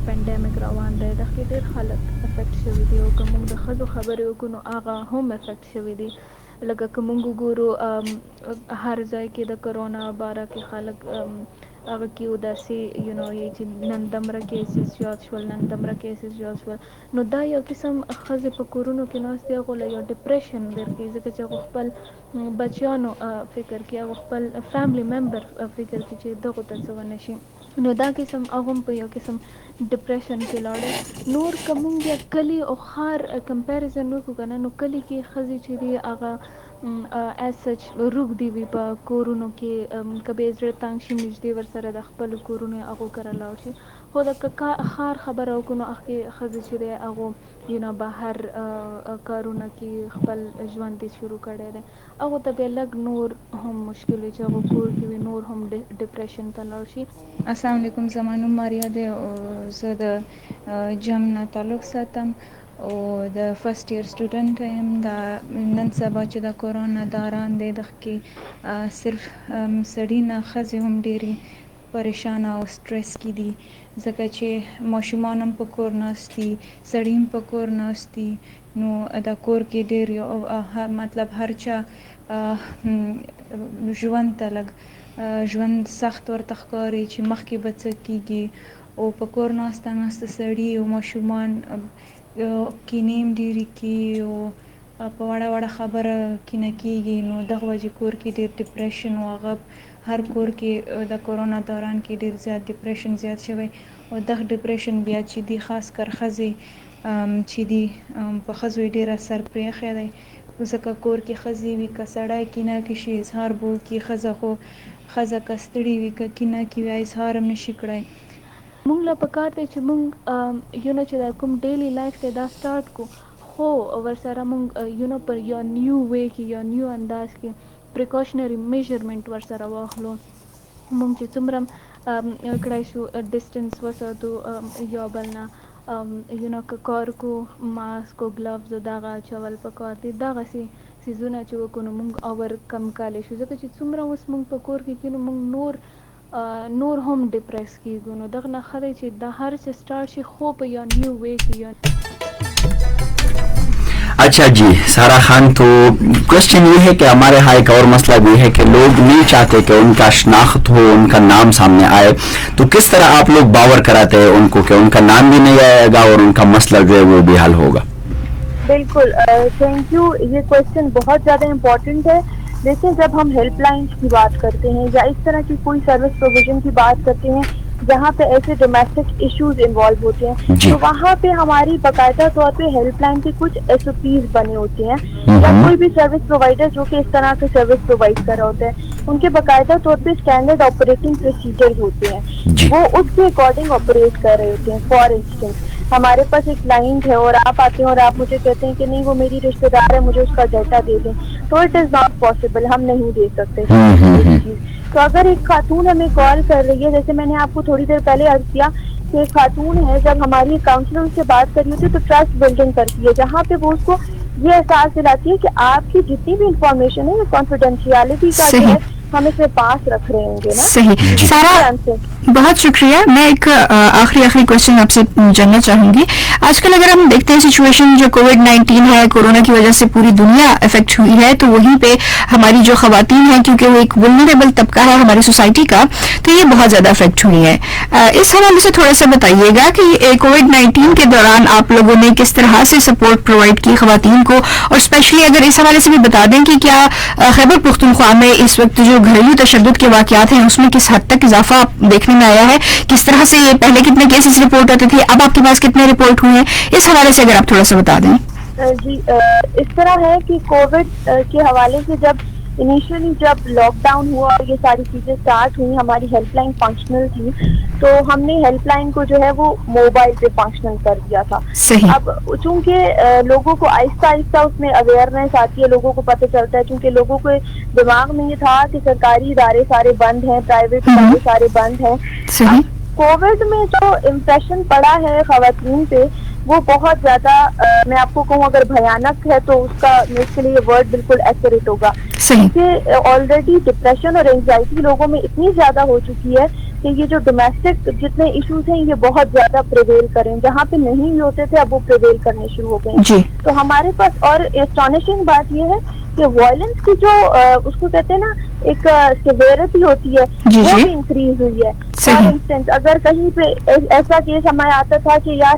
پینډیمک روان دی د کې ډېر خلک افیکټ شوي دي او که موږ د ښځو خبرې وکړو نو هغه هم افیکټ شوي دي. لکه که موږ وګورو هر ځای کې د کرونا باره کې خلک هغه کې اداسي یې چې نن دومره کیسز زیات شول, نن دومره کیسز زیات شول, نو دا یو قسم ښځې په کورونو کې ناستې هغو له یو ډپریشن درکوي, ځکه چې هغو خپل بچیانو فکر کوي, هغو خپل فیملی ممبر فکر کوي چې دغو ته څه ونه شي, نو دا قسم هغه هم په یو قسم ډپریشن کې لاړل. نور که مونږ بیا کلي او ښار کمپیریزن وکړو که نه, نو کلي کې ښځې چې دي هغه ایز سچ روږدي وي په کورونو کې, که به یې زړه تنګ شي نږدې ورسره د خپلو کورونو یې هغو کره لاړ شي. خو د ښار خبره وکړو نو هغې ښځې چې دی هغو بهر کارونه کې خپل ژوند یې شروع کړی دی, هغو ته بیا لږ نور هم مشکل وي چې هغو کور کې وي, نور هم ډپریشن ته لاړ شي. السلام علیکم, زما نوم ماریا دی او زه د جم نه تعلق ساتم او د فرست ایئر سټوډنټ یم. دا نن سبا چې د کورونا دوران دی دغه کې صرف سړي نه ښځې هم ډېرې پریشانه او سټرس کې دي, ځکه چې ماشومان هم په کور ناست دي, سړي هم په کور ناست دي, نو دا کور کې ډېر مطلب هر چا ژوند ته لږ ژوند سخت ورته ښکاري چې مخکې به څه کېږي, او په کور ناسته ناسته سړي او ماشومان کینې هم ډېرې کېږي او په وړه وړه خبره کینه کېږي, نو دغه وجې کور کې ډېر ډپریشن او هغه هر کور کې د کورونا دوران کې ډېر زیات ډپریشن زیات شوی, او دغه ډپریشن بیا چې دي خاص کر ښځې چې دي په ښځو یې ډېر اثر پرېښی دی, ځکه کور کې ښځې وي که سړی کینه کې شي اظهار به وکړي ښځه خو ښځه که ستړې وي که کینه کې وي اظهار هم نشي کړی. مونږ له پکار دی چې مونږ چې دا کوم ډیلی لایف دی دا سٹارټ کو خو ورسره مونږ پر یو نیو وے کې یا نیو انداز کې پریکاشنری میجرمنٹ ورسره واخلو. مونږ چې څومره کړای شو ډسټنس وساتو یو بل نه که کار کو ماسک او ګلوز دغه اچول پکار دي دغسې څیزونه چې وکړو نو مونږ اور کم کولی شو ځکه چې څومره اوس مونږ په کور کې کینو مونږ نور هم ڈپریس کیږو. نو دغه نه ښه دی چې دا هر څه سٹارټ شي خو په یو نیو وے کې. اچھا جی سارا خان، تو کوشچن یہ ہے کہ ہمارے ہاں ایک اور مسئلہ بھی ہے کہ لوگ نہیں چاہتے کہ ان کا شناخت ہو، ان کا نام سامنے آئے، تو کس طرح آپ لوگ باور کراتے ہیں ان کو کہ ان کا نام بھی نہیں آئے گا اور ان کا مسئلہ جو ہے وہ بھی حل ہوگا؟ بالکل تھینک یو. یہ کوشچن بہت زیادہ امپورٹنٹ ہے. دیکھیں جب ہم ہیلپ لائنس کی بات کرتے ہیں یا اس طرح کی کوئی سروس پروویژن کی بات کرتے ہیں جہاں پہ ایسے ڈومیسٹک ایشوز انوالو ہوتے ہیں تو وہاں پہ ہماری باقاعدہ طور پہ ہیلپ لائن کے کچھ SOPs بنے ہوتے ہیں یا کوئی بھی سروس پرووائڈر جو کہ اس طرح کے سروس پرووائڈ کر رہا ہوتا ہے ان کے باقاعدہ طور پہ اسٹینڈرڈ آپریٹنگ پروسیجرز ہوتے ہیں، وہ اس کے اکارڈنگ آپریٹ کر رہے ہوتے ہیں. فار انسٹنس ہمارے پاس ایک کلائنٹ ہے اور آپ آتے ہیں اور آپ مجھے کہتے ہیں کہ نہیں وہ میری رشتہ دار ہے مجھے اس کا ڈیٹا دے دیں، تو اٹ از ناٹ پاسبل، ہم نہیں دے سکتے چیز. تو اگر ایک خاتون ہمیں کال کر رہی ہے، جیسے میں نے آپ کو تھوڑی دیر پہلے عرض کیا کہ ایک خاتون ہے جب ہماری کاؤنسلر سے بات کر رہی ہوتی ہے تو ٹرسٹ بلڈنگ کرتی ہے جہاں پہ وہ اس کو یہ احساس دلاتی ہے کہ آپ کی جتنی بھی انفارمیشن ہے وہ کانفیڈینشیلٹی کا جو ہے ہم اسے پاس رکھ رہے ہوں گے نا. صحیح. سارا بہت شکریہ. میں ایک آخری کوشچن آپ سے جاننا چاہوں گی. آج کل اگر ہم دیکھتے ہیں سچویشن جو کووڈ-19 ہے، کورونا کی وجہ سے پوری دنیا افیکٹ ہوئی ہے، تو وہیں پہ ہماری جو خواتین ہیں کیونکہ وہ ایک ولنریبل طبقہ ہے ہماری سوسائٹی کا، تو یہ بہت زیادہ افیکٹ ہوئی ہے. اس حوالے سے تھوڑا سا بتائیے گا کہ کووڈ-19 کے دوران آپ لوگوں نے کس طرح سے سپورٹ پرووائڈ کی خواتین کو، اور اسپیشلی اگر اس حوالے سے بھی بتا دیں کہ کیا خیبر پختونخوا میں اس وقت جو گھریلو تشدد کے واقعات ہیں اس میں کس حد تک اضافہ دیکھنے میں آیا ہے، کس طرح سے پہلے کتنے کیسز رپورٹ ہوتے تھے، اب آپ کے پاس کتنے رپورٹ ہوئے ہیں، اس حوالے سے اگر آپ تھوڑا سا بتا دیں. جی اس طرح ہے کہ کووڈ کے حوالے سے جب انیشلی جب لاک ڈاؤن ہوا اور یہ ساری چیزیں سٹارٹ ہوئی ہماری ہیلپ لائن فنکشنل تھی تو ہم نے ہیلپ لائن کو جو ہے وہ موبائل پہ فنکشنل کر دیا تھا. اب چونکہ لوگوں کو آہستہ آہستہ اس میں اویئرنیس آتی ہے، لوگوں کو پتہ چلتا ہے، چونکہ لوگوں کے دماغ میں یہ تھا کہ سرکاری ادارے سارے بند ہیں، پرائیویٹ ادارے سارے بند ہیں. کووڈ میں جو امپریشن پڑا ہے خواتین پہ وہ بہت زیادہ میں آپ کو کہوں اگر بھیانک ہے تو اس کا اس کے لیے ورڈ بالکل ایکوریٹ ہوگا کہ آلریڈی ڈپریشن اور اینگزائٹی لوگوں میں اتنی زیادہ ہو چکی ہے کہ یہ جو ڈومیسٹک جتنے ایشوز ہیں یہ بہت زیادہ پریویل کریں، جہاں پہ نہیں بھی ہوتے تھے اب وہ پریویل کرنے شروع ہو گئے ہیں. تو ہمارے پاس اور اسٹانشنگ بات یہ ہے کہ وائلنس کی جو اس کو کہتے ہیں نا ایک سیویرٹی ہوتی ہے وہ بھی انکریز ہوئی ہے. فار انسٹنس اگر کہیں پہ ایسا کیس ہمیں آتا تھا کہ یار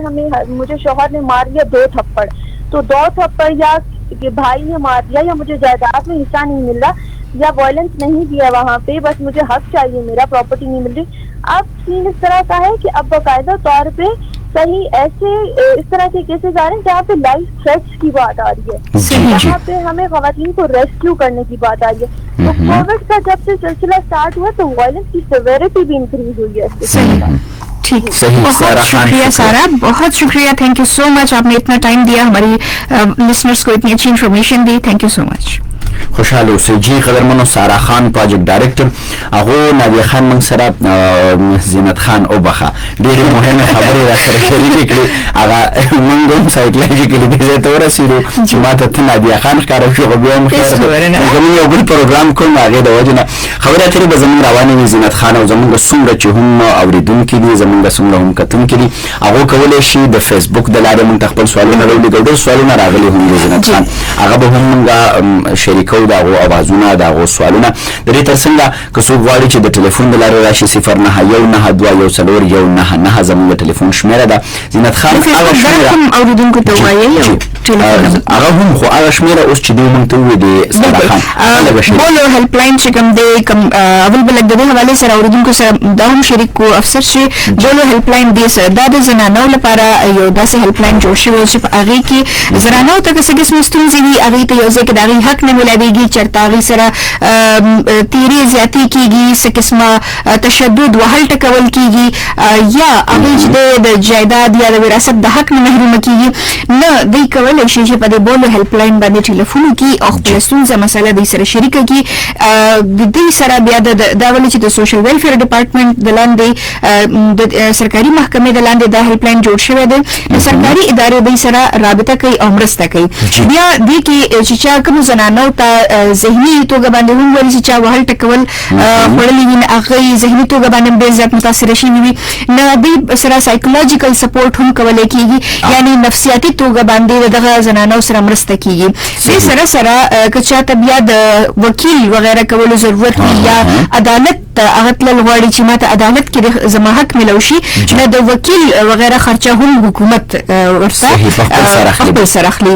مجھے شوہر نے مار دیا 2 تھپڑ، تو 2 تھپڑ یا کہ بھائی نے مار دیا یا مجھے جائیداد میں حصہ نہیں مل رہا یا وائلنس نہیں دیا وہاں پہ بس مجھے حق چاہیے میرا پراپرٹی نہیں مل رہی. اب سین اس طرح کا ہے کہ اب باقاعدہ طور پہ کہیں ایسے اس طرح کے کیسز آ رہے ہیں جہاں پہ لائف تھریٹس کی بات آ رہی ہے، جہاں پہ ہمیں خواتین کو ریسکیو کرنے کی بات آ رہی ہے. تو کووڈ کا جب سے سلسلہ اسٹارٹ ہوا تو وائلنس کی سیویرٹی بھی انکریز ہوئی ہے. ٹھیک، بہت شکریہ سارا، بہت شکریہ. تھینک یو سو مچ، آپ نے اتنا ٹائم دیا ہماری لسنرز کو اتنی اچھی انفارمیشن دی. تھینک یو سو مچ. خوشحال اوسئ. جی قدرمنو سارا خان پروجیکټ ډایرکټر هغه نادیه خان موږ سره زینت خان وبخه ډېرې مهمه خبرې را سره شریکې کړې، هغه موږ هم سایکولوژیکلي دې ځای ته ورسېدو چې ما ته نادیه خان ښکاره شو، خو بیا هم خیر دی زموږ یو بل پروګرام کوم هغې د وجې نه خبرې اترې به زموږ روانې وي. زینت خان او زموږ څومره چې هم اورېدونکي دي زموږ څومره هم کتونکي دي هغو کولی شي د فیسبوک د لارې موږ ته خپل سوالونه راولیږو. ډېر سوالونه راغلي هم دي زینت خان، هغه به هم موږ شریکو د هغو اوازونه د هغو سوالونه. د دې تر څنګه که څوک غواړي چې د ټلیفون د لارې راشي 0912141999 زموږ د ټلیفون شمېره ده. زینت خان هغه شمېره اورېدونکو ته ووایئ هغه هم خو هغه شمیره اوس چې دوی مونږ ته ووایي د سرخان بولو هیلپ لاین چې کوم دی کوم اول به لږ د دې حوالې سره اورېدونکو سره دا هم شریک کو افسر چې بولو هیلپ لاین دی سره دا د زنانو لپاره یو داسې هیلپ لاین جوړ شوی چې په هغې کې زنانو ته که څه قسمه ستونزې وي هغې ته یو ځای کې د هغې حق نه میلاویږي چېرته هغې سره تیرې زیاتې کېږي څه قسمه تشدد وهل ټکول کېږي یا هغې چې د جایداد یا د وراثت د حق نه محرومه کېږي نه دوی کولی شي چې په دې بولو هیلپ لاین باندې ټلیفون وکړي او خپله ستونزه مسله دوی سره شریکه کړي د دوی سره بیا دا ولې چې د سوشل ویلفیر ډپارټمنټ د لاندې د سرکاري محکمې د لاندې دا هیلپ لاین جوړ شوی دی د سرکاري ادارې دوی سره رابطه کوي او مرسته کوي بیا دې کې چې چا کومو زنانو ته ذهني توګه باندې هم وایي چې چا وهل ټکول خوړلي وي نه هغوی ذهني توګه باندې ډېر زیات متاثره شوي وي نه دوی سره سایکولوجیکل سپورټ هم کولی کېږي یعنې نفسیاتي توګه باندې د دغه زنانو سره مرسته کېږي دې سره سره که چاته بیا د وکیل وغیره کولو ضرورت وي یا عدالت هغه تلل غواړي چې ما ته عدالت کې زما حق میلاو شي نه د وکیل وغیره خرچه هم حکومت ورته خپل سره اخلي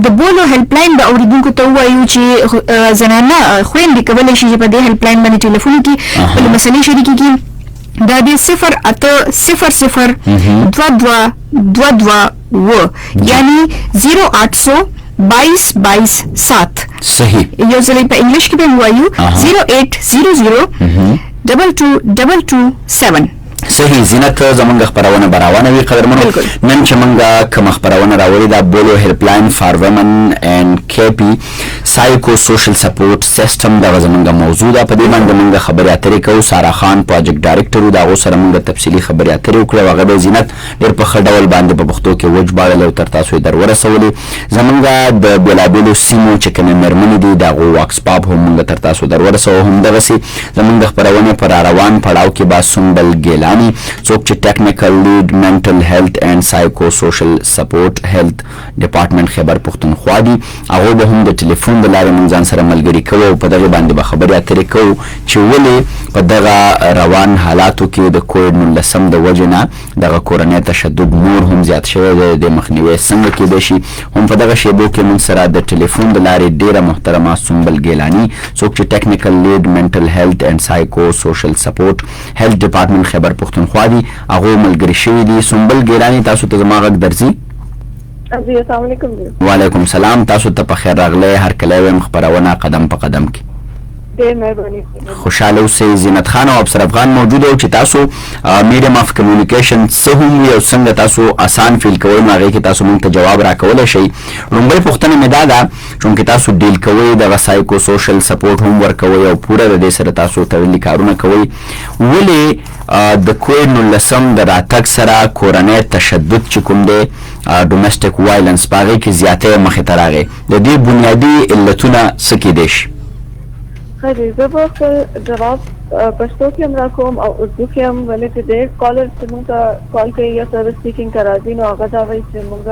د بولو هیلپ لاین به اورېدونکو ته ووایو چې زنانه خویندې کولی شي چې په دې هیلپ لاین باندې ټلیفون وکړي خپلې مسلې شریکې کړي دا دی 080002222 یعنی 08002222 صحیح یو ځلې په انګلیش کې به ووایو 080022227 صحیح زینت زمونږ خپرونه به روانه وي قدرمنو نن چې مونږ کومه خپرونه راوړې ده بولو هیلپ لاین فار ومن اینډ کیپي سایکو سوشل سپورټ سیسټم دغه زمونږ موضوع ده په دې باندې مونږ خبرې اترې کوو سارا خان پروجیکټ ډایرکټر و د هغو سره مونږ تفصیلي خبرې اترې وکړې او هغه به زینت ډېر په ښه ډول باندې په پښتو کې وژباړلې او تر تاسو یې در ورسولې زمونږ د بېلابېلو سیمو چې کومې مېرمنې دي د هغو واکس پاپ هم مونږ تر تاسو در ورسوو همدغسې زمونږ د خپرونې په راروان پړاو کې به سنبل ګیلاني څوک چې ټیکنیکل لیډ منټل هیلث اینډ سایکو سوشل سپورټ هیلث ډپارټمنټ خیبر پښتونخوا دي هغوی به هم د ټلیفون د لارې مونږ ځان سره ملګري کوو او په دغې باندې به خبرې اترې کوو چې ولې په دغه روان حالاتو کې د کووډ 19 د وجې نه دغه کورنی تشدد نور هم زیات شوی دی د مخنیوی څنګه کیدای شي هم په دغه شیبو کې مونږ سره د ټلیفون د لارې ډېره محترمه سنبل ګیلاني څوک چې ټیکنیکل لیډ منټل هیلث اینډ سایکو سوشل سپورټ هیلث ډپارټمنټ خیبر پښتونخوا دي هغوی ملګري شوي دي سنبل ګیلاني تاسو ته زما غږ درځي جی السلام علیکم وعلیکم سلام تاسو ته په خیر راغلی هرکلی ویم خپرونه قدم په قدم کې ډېر مهرباني خوشحاله اوسئ زینت خان او ابصر افغان موجود او چې تاسو میډیم اف کمیونیکیشن څه هم وي او څنګه تاسو آسان فیل کوئ نو هغې کې تاسو موږ ته جواب راکولی شئ لومړۍ پوښتنه مې دا ده چونکې تاسو ډیل کوئ دغه سایکو سوشل سپورټ هم ورکوئ او پوره د دې سره تاسو تړلي کارونه کوئ ولې د کووډ 19 د راتګ سره کورنی تشدد چې کوم دی ډومسټک وایلنس په هغې کې زیاتی مخې ته راغی د دې بنیادي علتونه څه کیدی شي خیلی زه به خپل جواب پښتو کې هم راکوم او اردو کې هم ولې چې ډېر کالر چې موږ ته کال کوي یا سروس سیکینګ ته راځي نو هغه دا وایي چې موږ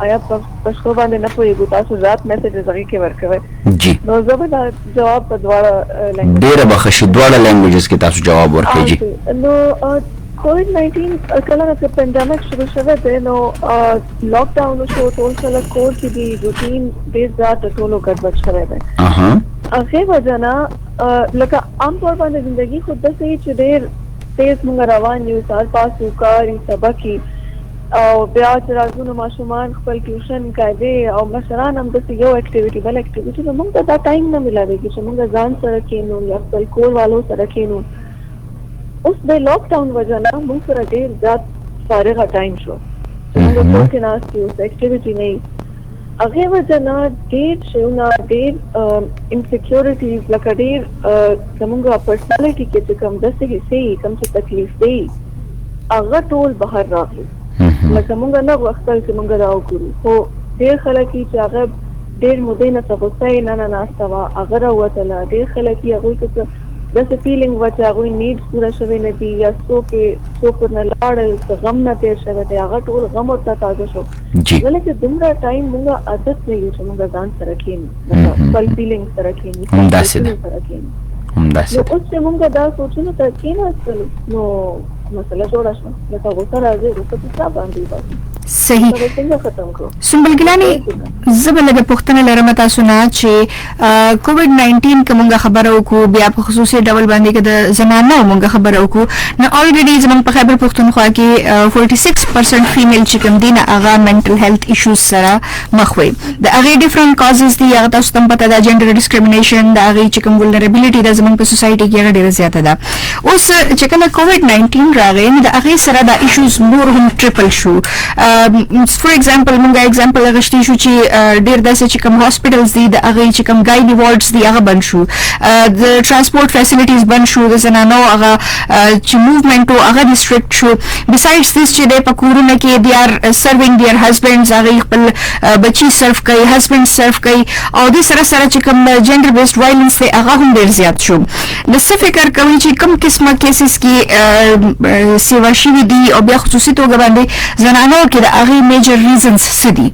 آیا په پښتو باندې نه پوهېږو تاسو رات میسیجز هغې کې ورکوئ جی نو زه به دا جواب په دواړه لینګویج ډېره به ښه شي دواړه لینګویجز کې تاسو جواب ورکوئ جی نو کووډ 19 کله چې پینډیمک شروع شوی دی نو لاک ډاون شو ټول خلک کور کې دي روټین ډېر زیات ټولو ګډوډ شوی دی هغې وجه نه لکه عام طور باندې زندګي خو داسې چې ډېر تیز موږ روان یو سهار پاس یو کار یو سبق او بیا چې راځو نو ماشومان خپل ټیوشن قاعدې او مشران هم داسې یو اکټیویټي بل اکټیویټي نو موږ ته دا ټایم نه میلاویږي چې موږ ځان سره کښېنو یا خپل کور والو سره کښېنو اوس د لاک ډاون وجه نه موږ سره ډېر زیات فارغه ټایم شو چې موږ کور کې ناست یو څه اکټیویټي نه وي هغې وجه نه ډېر شیونه ډېر انسیکیورټیز لکه ډېر زموږ پرسنالټي کې چې کوم داسې حصې وي کوم څه تکلیف دی هغه ټول بهر راغلي لکه موږ نه غوښتل چې موږ دا وکړو خو ډېر خلک یي چې هغه ډېر مودې نه څه غوسه یې نه ناسته وه هغه راوتله ډېر خلک یي هغوی ته داسې فیلینګ وه چې هغوی نیډس پوره شوی نه دي یا څوک ورنه لاړل څه غم نه تېر شوی دی هغه ټول غم ورته تازه شو ولې چې دومره ټایم موږ عادت نه یو چې موږ ځان سره کښېنو خپل فیلینګ سره کښېنو سره کښېنو نو اوس چې موږ دا سوچونو ته کښېناستلو نو مسله جوړه شوه لکه غوسه راځي غوسه په چا باندې وباسو صحیح. څنګه ختم کړو؟ سنبل ګلاني زه به لږه پوښتنه لرم تاسو نه چې کووډ 19 کومه خبره وکړو بیا په خصوصي ډول باندې کې د زنانو موږ خبره وکړو نو الریډي زموږ په خبر پښتونخوا کې 46% فیمیل چې کوم دي نه هغه منټل هیلث ایشوز سره مخ وي. د هغه ډیفرنٹ کازز دي هغه تاسو ته پته ده جنډر ډیسکریمینیشن د هغه چې کوم ولنربیلیټي د زموږ په سوسایټي کې هغه ډیره زیاته ده. اوس چې کله کووډ 19 راغی نو د هغه سره د ایشوز نور هم ټریپل شو. فور ایگزامپل مونږه ایگزامپل غشتي شو چې ډیر داسې چې کوم هاسپټلز دي د هغه چې کوم ګاینی وارډز دي هغه بند شو. د ترانسپورت فیسیلیټیز بند شو. د زنانو هغه چې موومېنټ او هغه ریسټریکټ شو. بیسایډز دیس چې د پکورونه کې دی آر سروینګ دیئر هسبندز هغه خپل بچی سرف کوي هسبند سرف کوي او د سره سره چې کوم جنډر بیسډ وایلنس دی هغه هم ډیر زیات شو. د څه فکر کوي چې کوم قسمه کیسز کې سیوا شوي دي او بیا خصوصي توګه باندې زنانو کې د هغه میجر ریزنز څه دي؟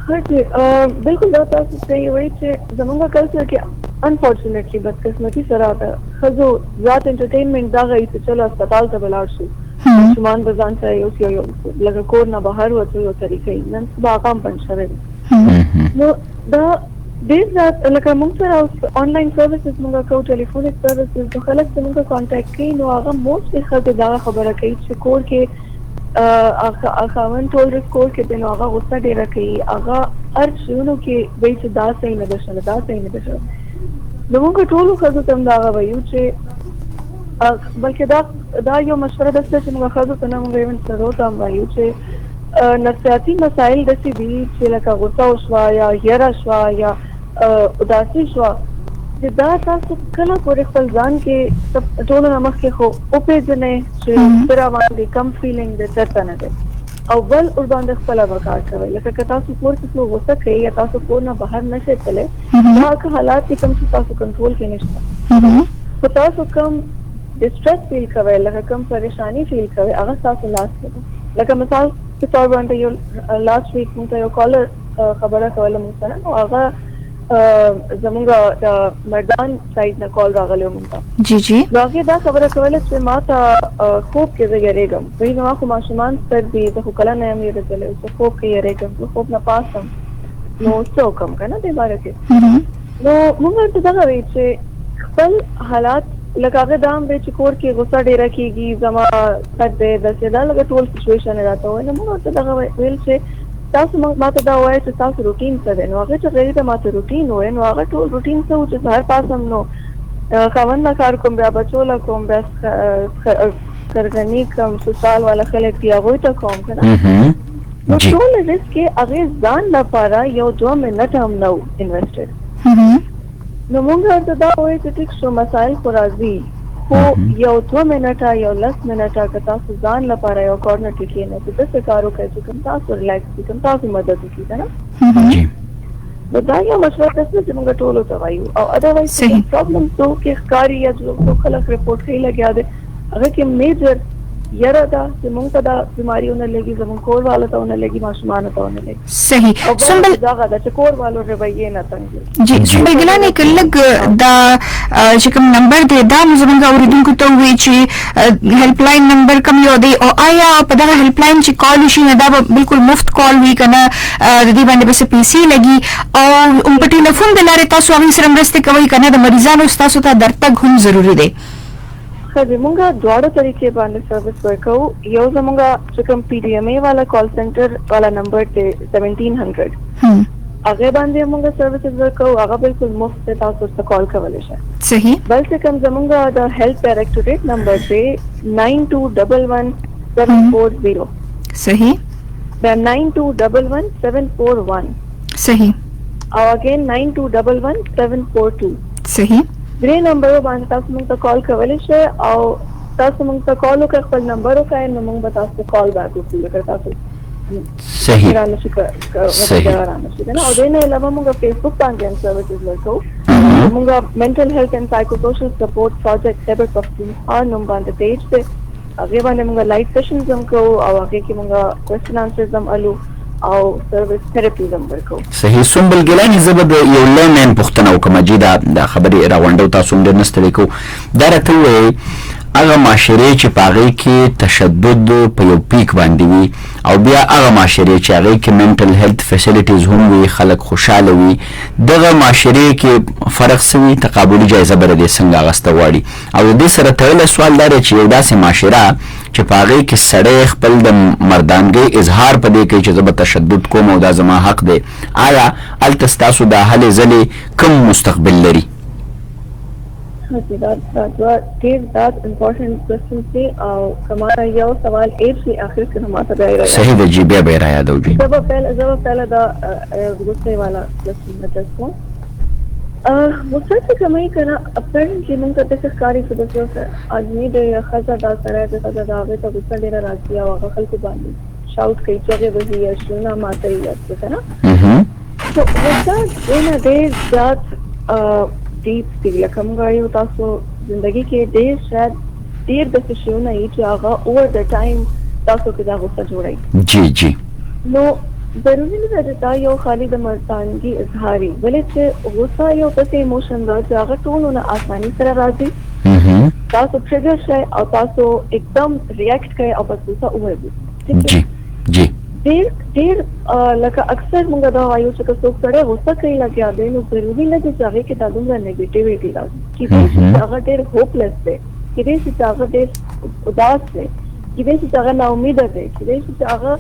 بالکل دا تاسو صحیح وایي چې زموږ کلچر کې انفارچونیټلی بدقسمتي سره ده ښځو ذات انټرټینمنټ دا غوي چې چلو هسپتال ته ولاړ شو ماشومان به ځان ته یو لکه کور نه بهر وتو یو طریقې نن سبا هغه هم بند شوی دی. نو دا ډېر زیات لکه موږ سره آنلاین سروسز موږ کوو ټلیفونیک سروسز نو خلک زموږ کانټیکټ کوي نو هغه موسټلی ښځې دا خبره کوي چې کور کې خاوند ټول ورځ کور کې دی نو هغه غوسه ډېره کوي هغه هر شیونو کې وایي چې دا صحیح نه ده شوی دا صحیح نه ده شوی. نو موږ ټولو ښځو ته هم دا هغه وایو چې بلکې دا یو مشوره ده چې موږ ښځو ته نه موږ ایون سړو ته هم وایو چې نفسیاتي مسایل داسې دي چې لکه غوسه وشوه یا یره شوه یا اداسي شوه چې دا تاسو کله پورې خپل ځان کې ټولو نه مخکې خو وپېژنئ چې څه راباندې کم فیلینګ دی چېرته نه دی او بل ورباندې خپله به کار کوئ. لکه که تاسو کور کې څه غوسه کوئ یا تاسو کور نه بهر نشئ تللی دا هغه حالات دي کوم چې تاسو کنټرول کې نشته خو تاسو کوم ډسټرس فیل کوئ لکه کوم پریشاني فیل کوئ هغه ستاسو لاس کې ده. لکه مثال په طور باندې یو لاست ویک موږ ته یو کالر خبره کوله موږ سره نو هغه زمونږ د مردان سایډ نه کال راغلی موږ ته جی جی نو هغې دا خبره کوله چې ما ته خوب کې زه یېرېږم وایي نو ما خو ماشومان ستر دي زه خو کله نه یم یېرېدلی زه خوب کې یېرېږم زه خوب نه پاس یم نو څه وکړم که نه دې باره کې نو موږ ورته دغه وایي چې خپل حالات لکه هغه دا هم دی چې کور کې غوسه ډېره کېږي زما بد دی داسې دا لکه ټول سچویشن یې راته وویل نو موږ ورته دغه ویل چې تاسو ما ته دا ووایه چې تاسو روټین څه دی نو هغې چې غیر ته ما ته روټین ووایه نو هغه ټول روټین څه و چې سهار پاسم نو خاوند نه کار کوم بیا بچو له کوم بیا سرګرني کوم سسرال والا خلک دي هغوی ته کوم که نه نو ټول رزق کې هغې ځان لپاره یو 2 منټ هم نه و انویسټډ نو موږ ورته دا وایو چې ټیک شو مسایل خو راځي خو یو 2 منټه یو 10 منټه که تاسو ځان لپاره یو کورنر کې کښېنئ چې داسې کار وکړئ چې کوم تاسو ریلیکس کړي کوم تاسو مدد وکړي که نه نو دا یو مشوره ده چې موږ ټولو ته وایو او ادروایز پرابلم څو کې ښکاري یا څو خلک رپورټ کوي لګیا دی هغه کې میجر یره ده چې موږ ته دا بیماري ونه لګي زموږ کور والو ته ونه لګي ماشومانو ته ونه لګي صحیح او بل دغه ده چې کور والو رویې نه تنګ جی سنبل ګلاني که لږ دا چې کوم نمبر دی دا مو زموږ اورېدونکو ته ووایي چې هیلپ لاین نمبر کوم یو دی او آیا په دغه هیلپ لاین چې کال وشي نو دا به بالکل مفت کال وي که نه د دې باندې به څه پیسې لګي او په ټلیفون د لارې تاسو هغوی سره مرستې کوئ که نه د مریضانو ستاسو ته درتګ هم ضروري دی؟ ښه مونږ دواړه طریقې باندې سروس ورکوو یو زمونږ چې کوم پی ډي ایم اے والا کال سنټر والا نمبر دی 1700 هغې باندې مونږ سروسز ورکوو هغه بالکل مفت دی تاسو ورته کال کولی شئ صحیح بل چې کوم زمونږ د هیلث ډایرکټوریټ نمبر دی 9211 740 صحیح دا 9211 741 صحیح او اگین 9211 742 صحیح درې نمبرو باندې تاسو موږ ته کال کولی شئ او تاسو موږ ته کال وکړئ خپل نمبر وکړئ نو موږ به تاسو ته کال بیک وکړو لکه تاسو صحیح رانشي او دې نه علاوه موږ فیسبوک باندې هم سروسز ورکوو موږ منټل هیلث اینڈ سایکو سوشل سپورټ پروجیکټ هیبټ پښتونخوا نوم باندې پیج دی هغې باندې موږ لایف سیشنز هم کوو او هغې کې موږ کوېسچن آنسرز هم الو او سروس تھراپیز هم ورکوو صحیح سنبل ګلاني زه به د یو لرنین پوښتنه وکړم چې دا خبرې راغونډو تاسو هم ډېر نه ستړي کوو دا راته ووایئ هغه معاشرې چې په هغې کې تشدد په یو پیک باندې وي او بیا هغه معاشرې چې هغې کې منټل هیلث فیسیلیټیز هم وي، خلک خوشحاله وي، دغه معاشرې کې فرق څه وي؟ تقابلي جایزه به د دې څنګه اخیسته غواړي. او د دې سره تړلی سوال دا دی چې یو داسې معاشره چې په هغې کې سړی خپل د مردانګۍ اظهار په دې کوي چې زه به تشدد کوم او دا زما حق دی، آیا هلته ستاسو دا هلې ځلې کوم مستقبل لري؟ that important question سے ہمارا یہ سوال ایک سے آخر سے ہمارا دائرہ صحیح ده جی بیا به را یادو جی جب پہلا دا غصے والا question ہے جس کو غصے سے کمی کرنا اپن کی من کرتے سے کاری سدسیوں سے آدمی دے یا خزا دا سرائے دے خزا دا آگے تو غصہ دینا راضی آگا خلق باندی شاوٹ کئی چگے وزی ہے شلنا ماتا ہی ہے نا تو غصہ دینا دے ذات ڈیپ دی لکم گاڑی ہوتا سو زندگی کے دیر شاید دیر دس شیونا ہی جو آگا اوور دا ٹائم تاسو کدا غصہ جوڑائی جی جی نو ضروری نہیں رہتا یو خالی دا مرتانگی اظہاری بلے چھے غصہ یو پس ایموشن دا جو آگا ٹون ہونا آسانی سر راضی تاسو ٹریگر شای اور تاسو ایک دم ریاکٹ کرے اور بس غصہ اوور بھی جی جی دیر لکا اکثر منگا دا آئیو چکا سوک سڑے غصہ کئی لگیا دے نو ضروری لگے چاہے کہ دادوں گا نیگیٹیویٹی لازم کی دے سے چاہا دیر ہوپ لیس دے کی دے سے چاہا دیر اداس دے کی دے سے چاہا نا امید دے کی دے سے چاہا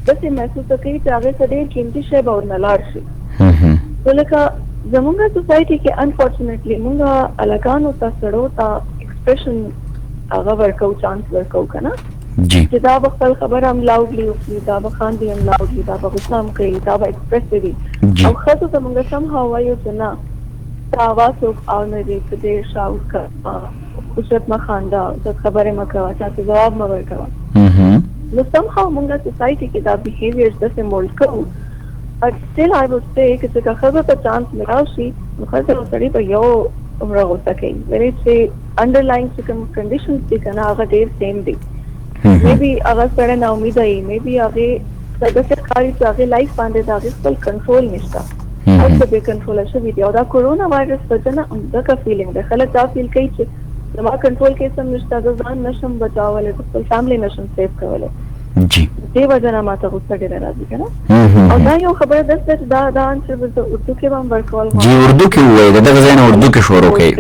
بس محسوس کئی چاہے سے دیر قیمتی شے باور نلار شے تو لکا زمونگا سوسائٹی کے انفارچونیٹلی منگا علاقانو تا سڑو تا ایکسپریشن آغا ورکو چانس ورکو کنا جی دا بخل خبر ہم لاؤڈلی اکلی دا بخان دی ہم لاؤڈلی دا بغصہ ہم کئی دا با ایکسپریس دی او خطو تا منگا سم ہوائیو چنا تا آواز ہوک آنے دی کدیر شاوٹ کرا اسرت ما خاندہ اسرت خبر مکروا چاہتے جواب مگر کروا نو سم ہاو منگا سوسائٹی کی دا بیہیویئرز دا سے مولد کرو but still I would say کہ جگہ خبر پر چانس ملاو شی مخصر ہو سڑی پر یو عمرہ ہو سکیں میرے سے underlying conditions دی کنا آگا دیر سیم دی maybe اگر سڑے نا امید آئی maybe آگے سرگسر کاری سے آگے لائف باندے دا آگے سپل کنٹرول نشتا اور سے بے کنٹرول ہے شوی دی اور دا کورونا وائرس وجہ نا اندہ کا فیلنگ دے خلق دا فیل کئی چھے جمع کنٹرول کیسم نشتا دا زان نشم بچاو والے دا سپل فیملی نشم سیف کر والے جی دی وجہ نا ماتا غصہ دے راضی کنا اور دا یو خبر دست ہے دا آنسر بزا اردو کے بام ورکوال جی اردو کی ہوئے دا غزین اردو کے شوروں کے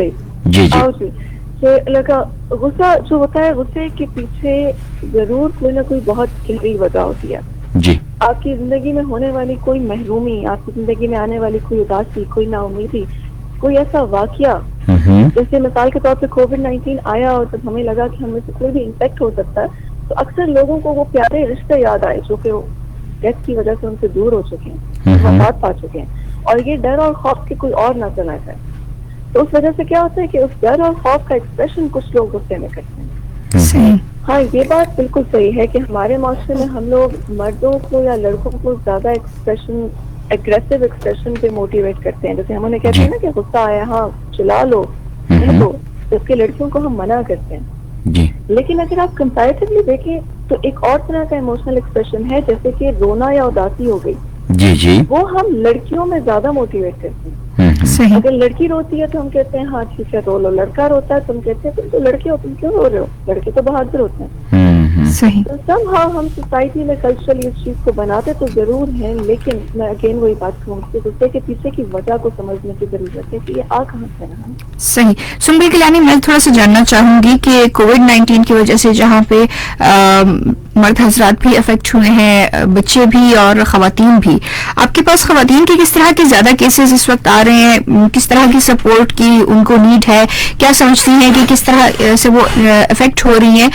جی جی لگا غصہ جو ہوتا ہے غصے کے پیچھے ضرور کوئی نہ کوئی بہت گہری وجہ ہوتی ہے جی آپ کی زندگی میں ہونے والی کوئی محرومی آپ کی زندگی میں آنے والی کوئی اداسی کوئی نا امیدی کوئی ایسا واقعہ جیسے مثال کے طور پہ کووڈ-19 آیا اور جب ہمیں لگا کہ ہمیں سے کوئی بھی انفیکٹ ہو سکتا ہے تو اکثر لوگوں کو وہ پیارے رشتے یاد آئے جو کہ ڈیتھ کی وجہ سے ان سے دور ہو چکے ہیں وفات پا چکے ہیں اور یہ ڈر اور خوف کے کوئی اور نہ چلا جائے تو اس وجہ سے کیا ہوتا ہے کہ اس ڈر اور خوف کا ایکسپریشن کچھ لوگ غصے میں کرتے ہیں ہاں یہ بات بالکل صحیح ہے کہ ہمارے معاشرے میں ہم لوگ مردوں کو یا لڑکوں کو زیادہ ایکسپریشن ایگریسو ایکسپریشن پہ موٹیویٹ کرتے ہیں جیسے ہم انہیں کہتے ہیں نا کہ غصہ آیا ہاں چلا لو تو اس کے لڑکیوں کو ہم منع کرتے ہیں لیکن اگر آپ کمپیریٹیولی دیکھیں تو ایک اور طرح کا ایموشنل ایکسپریشن ہے جیسے کہ رونا یا اداسی ہو گئی جی جی وہ ہم لڑکیوں میں زیادہ موٹیویٹ کرتے ہیں اگر لڑکی روتی ہے تو ہم کہتے ہیں ہاں ٹھیک ہے رو لو لڑکا روتا ہے تم کہتے ہیں تم تو لڑکے ہو تم کیوں رو رہے ہو لڑکے تو بہادر ہوتے ہیں تو سم ہاں ہم سوسائٹی میں کلچرلی اس چیز کو بناتے تو ضرور ہیں لیکن میں اگین وہی بات کہوں کہ غصے کے پیچھے کی وجہ کو سمجھنے کی ضرورت ہے کہ یہ آ کہاں سے رہا صحیح سنبل کلانی میں تھوڑا سا جاننا چاہوں گی کہ کووڈ-19 کی وجہ سے جہاں پہ مرد حضرات بھی افیکٹ ہوئے ہیں بچے بھی اور خواتین بھی آپ کے پاس خواتین کے کس طرح کے زیادہ کیسز اس وقت آ رہے ہیں کس طرح کی سپورٹ کی ان کو نیڈ ہے کیا سمجھتی ہیں کہ کس طرح سے وہ افیکٹ ہو رہی ہیں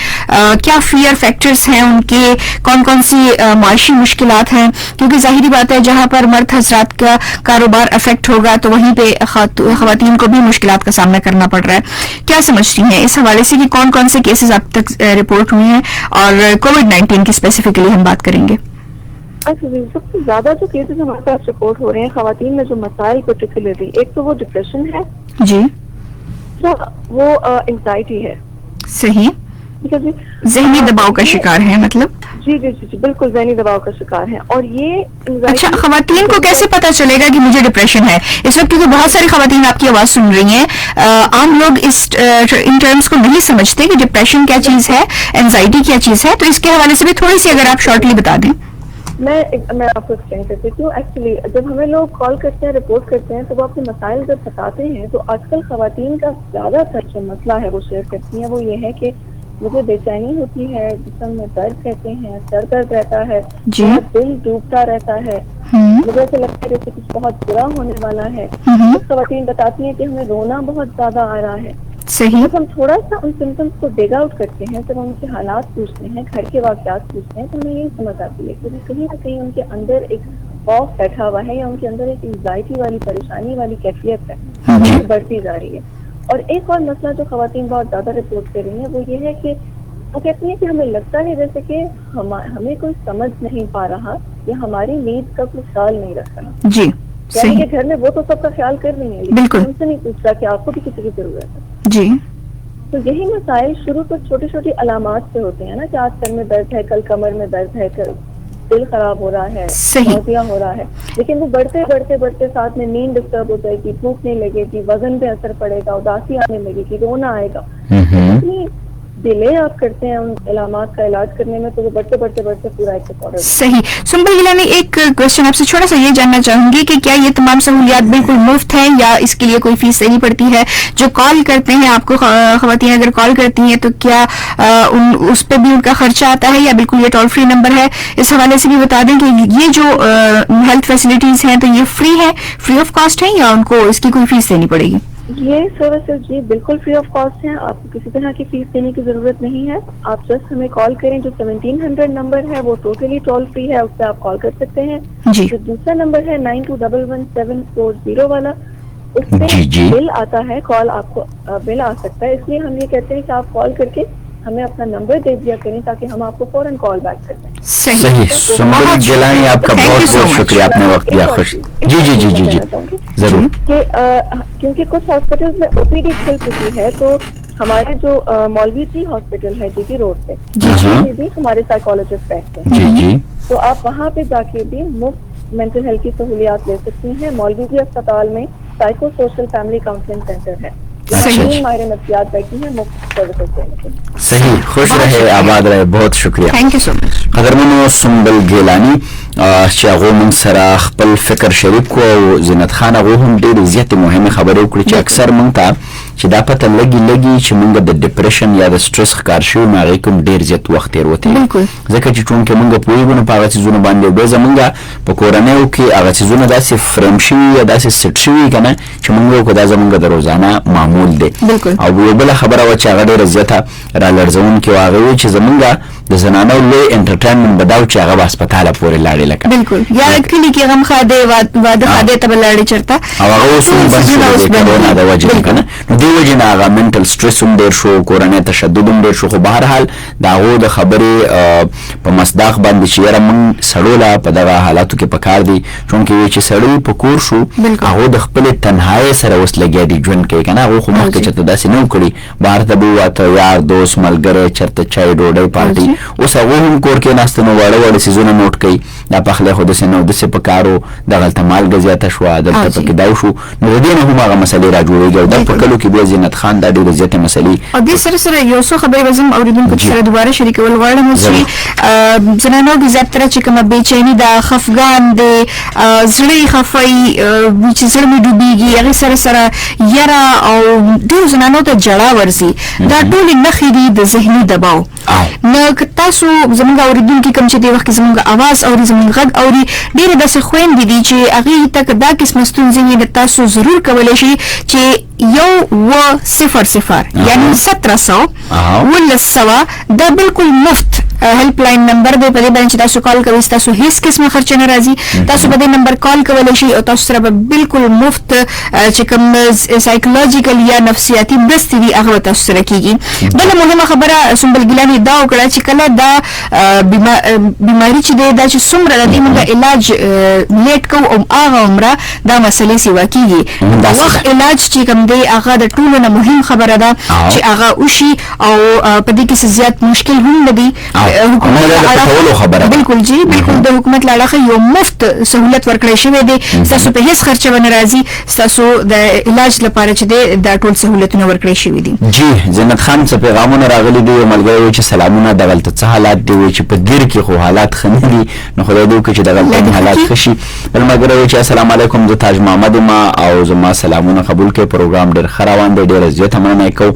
کیا فیئر فیکٹرز ہیں ان کے کون کون سی معاشی مشکلات ہیں کیونکہ ظاہری بات ہے جہاں پر مرد حضرات کا کاروبار افیکٹ ہوگا تو وہیں پہ خواتین کو بھی مشکلات کا سامنا کرنا پڑ رہا ہے کیا سمجھتی ہیں اس حوالے سے کہ کون کون سے کیسز اب تک رپورٹ ہوئے ہیں اور کووڈ-19 کی اسپیسیفکلی ہم بات کریں گے سب سے زیادہ جو کیسز ہمارے پاس رپورٹ ہو رہے ہیں خواتین میں جو مسائل پرٹیکولرلی ایک تو وہ ڈپریشن ہے جی وہ انزائٹی ہے صحیح ذہنی دباؤ کا شکار ہے مطلب جی جی جی بالکل ذہنی دباؤ کا شکار ہیں. اور یہ اچھا خواتین کو کیسے پتا چلے گا کہ مجھے ڈپریشن ہے اس وقت؟ کیونکہ بہت ساری خواتین آپ کی آواز سن رہی ہیں, عام لوگ اس ان ٹرمز کو نہیں سمجھتے کہ ڈپریشن کیا چیز ہے, اینزائٹی کیا چیز ہے, تو اس کے حوالے سے بھی تھوڑی سی اگر آپ شارٹلی بتا دیں. میں آپ کو ایکسپلین کرتی ہوں. ایکچولی جب ہمیں لوگ کال کرتے ہیں, رپورٹ کرتے ہیں, تو وہ اپنے مسائل جب بتاتے ہیں تو آج کل خواتین کا زیادہ تر جو مسئلہ ہے وہ شیئر کرتی ہیں, وہ یہ ہے کہ مجھے بے چینی ہوتی ہے, جسم میں درد کہتے ہیں, سر درد رہتا ہے, دل ڈوبتا رہتا ہے, مجھے ایسا لگتا ہے جیسے کچھ بہت برا ہونے والا ہے. کچھ خواتین بتاتی ہیں کہ ہمیں رونا بہت زیادہ آ رہا ہے. صحیح. جب ہم تھوڑا سا ان سمپٹمس کو ڈگ آؤٹ کرتے ہیں, جب ہم ان کے حالات پوچھتے ہیں, گھر کے واقعات پوچھتے ہیں, تو ہمیں یہی سمجھ آتی ہے کہ کہیں نہ کہیں ان کے اندر ایک خوف بیٹھا ہوا ہے, یا ان کے اندر ایک انزائٹی والی, پریشانی والی کیفیت ہے جو بڑھتی جا رہی ہے. اور ایک اور مسئلہ جو خواتین بہت زیادہ رپورٹ کر رہی ہیں وہ یہ ہے کہ وہ کہتی ہیں کہ ہمیں لگتا ہے جیسے کہ ہمیں کوئی سمجھ نہیں پا رہا, یا ہماری نیڈ کا کوئی خیال نہیں رکھ رہا. جی یعنی کہ گھر میں وہ تو سب کا خیال کر رہی ہیں, بالکل ہم سے نہیں پوچھ رہا کہ آپ کو بھی کسی کی ضرورت ہے. جی. تو یہی مسائل شروع تو چھوٹی چھوٹی علامات سے ہوتے ہیں نا, کہ آج سر میں درد ہے, کل کمر میں درد ہے, دل خراب ہو رہا ہے, موتیا ہو رہا ہے, لیکن وہ بڑھتے بڑھتے بڑھتے ساتھ میں نیند ڈسٹرب ہو جائے گی, بھوک نہیں لگے گی, وزن پہ اثر پڑے گا, اداسی آنے لگے گی, رونا آئے گا. اتنی ڈیلے آپ کرتے ہیں ان علامات کا علاج کرنے میں, تو وہ بڑھتے بڑھتے بڑھتے پورا ایک ڈسارڈر. صحیح. سنبل گیلانی, ایک کوشچن آپ سے چھوٹا سا یہ جاننا چاہوں گی کہ کیا یہ تمام سہولیات بالکل مفت ہیں, یا اس کے لیے کوئی فیس دینی پڑتی ہے؟ جو کال کرتے ہیں آپ کو, خواتین اگر کال کرتی ہیں تو کیا اس پہ بھی ان کا خرچہ آتا ہے, یا بالکل یہ ٹول فری نمبر ہے؟ اس حوالے سے بھی بتا دیں کہ یہ جو ہیلتھ فیسلٹیز ہیں تو یہ فری ہے, فری آف کاسٹ ہیں, یا ان کو اس کی کوئی فیس دینی پڑے گی؟ یہ سروسز جی بالکل فری آف کاسٹ ہیں, آپ کو کسی طرح کی فیس دینے کی ضرورت نہیں ہے. آپ جسٹ ہمیں کال کریں, جو 1700 نمبر ہے وہ ٹوٹلی ٹول فری ہے, اس پہ آپ کال کر سکتے ہیں. جو دوسرا نمبر ہے 9211-740 والا, اس پہ بل آتا ہے, کال آپ کو بل آ سکتا ہے, اس لیے ہم یہ کہتے ہیں کہ آپ کال کر کے ہمیں اپنا نمبر دے دیا کریں تاکہ ہم آپ کو فوراً کال بیک کر دیں. صحیح. سنبل گیلانی, آپ کا بہت بہت شکریہ, آپ نے وقت دیا. خوش. جی جی جی جی جی ضرور. کیونکہ کچھ ہاسپٹل میں او پی ڈی کھل چکی ہے, تو ہمارے جو مولوی جی ہاسپٹل ہے جی روڈ پہ, بھی ہمارے سائیکالوجسٹ بیٹھتے ہیں, تو آپ وہاں پہ جا کے بھی مفت مینٹل ہیلتھ کی سہولیات لے سکتی ہیں. مولوی جی اسپتال میں سائیکو سوشل فیملی کاؤنسلنگ سینٹر ہے, ماہر نفسیات بیٹھی ہیں مفت سروسز دینے کے لیے. صحیح. خوش رہے, آباد رہے, بہت شکریہ. تھینک یو سو مچ. قدرمنو, سنبل گیلانی چې هغو موږ سره خپل فکر شریک کو, او زینت خان هغو هم ډېرې زیاتې مهمې خبرې وکړي چې اکثر موږ ته چې دا پته لګي چې موږ د ډپریشن یا د سټرس ښکار شوي نو هغې کوم ډېر زیات وخت تېروتی ځکه چې چونکې موږ پوهېږو نو په هغه څیزونو باندې او بیا زموږ په کورنیو کې هغه څیزونه داسې فریم شوي یا داسې سټ شوي که نه چې موږ وکړو دا زموږ د روزانه معمول دی. او یو بله خبره وه چې هغه ډېره زیاته رالړزونکې وه, هغه وایي چې زموږ د زنانو لوی انټرټینمنټ به دا و چې هغه به هسپتاله پورې لاړې لکه بالکل, یا کلي کې غم خادې واده خادې ته به لاړې چېرته, او هغه اوس هم بند شو د کرونا د وجې نه که نه, نو دې وجې نه هغه منټل سټرس هم ډېر شو, کورنی تشدد هم ډېر شو. خو بهرحال د هغو د خبرې په مصداق باندې چې یاره موږ سړو له په دغه حالاتو کې پکار دی, چونکې وایي چې سړی په کور شو, هغو د خپلې تنهایۍ سره اوس لګیا دي ژوند کوي که نه. هغو خو مخکې چېرته داسې نه و کړي, بهر ته به وواته یار دوست ملګری چېرته چای ډوډۍ پارټي, اوس هغو هم کور کې ناسته نو واړه واړه څیزونه نوټ کوي, دا پخلی خو داسې نه و, داسې په کار و, دغلته مالګه زیاته شوه, دلته پکې دا وشو, نو د دې نه هم هغه مسلې را جوړېږي. او دا په کلو کې بیا زینت خان دا ډېرې زیاتې مسلې. او دې سره سره یو څو خبرې به زم اورېدونکو سره دوباره شریکول غواړم چې زنانو کې زیاتره چې کومه بېچیني ده, خفګان دی, زړه یې خفه چې زړه مې ډوبېږي, هغې سره سره یره او ډېرو زنانو ته ژړا ورځي, دا ټولې نښې دي د ذهني دباو. نو که تاسو زموږ اورېدونکي کوم چې دې وخت کې زموږ اواز اوري, زموږ غږ اوري, ډېرې داسې خویندې دي چې هغې ته که دا قسمه ستونزې وي, تاسو ضرور کولی شي چې 1-0-0 یعنی 1700 دا بالکل مفت هیلپ لاین نمبر دی. په دې باندې چې تاسو کال کوئ تاسو هیڅ قسمه خرچه نه راځي, تاسو په دې نمبر کال کولی شي او تاسو سره به بالکل مفت چې کوم سایکولوژیکل یا نفسیاتي مرستې دي هغه به تاسو سره کېږي. بله مهمه خبره سنبل ګیلاني دا وکړه چې کله دا بیماري چې دی دا چې څومره د دې موږ علاج لیټ کوو او هغه عمره دا مسلې سیوا کېږي. د وخت علاج چې کوم دی هغه د ټولو نه مهم خبره ده چې هغه وشي, او په دې کې څه زیات مشکل هم نه دي, بالکل جی بالکل د حکومت له اړخه یو مفت سہولت ورکړی شوی دی ستاسو په هیڅ خرچه ونه راځي ستاسو د علاج لپاره چې دی دا ټول سہولتونه ورکړی شوي دي. جی زینت خان څه پیغامونه راغلي دي ملګری وایي چې سلامونه دغلته څه حالات دي وایي چې په دیر کې خو حالات ښه نه دي نو خدای دې وکړي چې دغلته حالات ښه شي. بل ملګری وایي چې السلام علیکم زه تاج محمد یم او زما سلامونه قبول کړئ پروګرام ډېر ښه روان دی ډېره زیاته مننه کوو.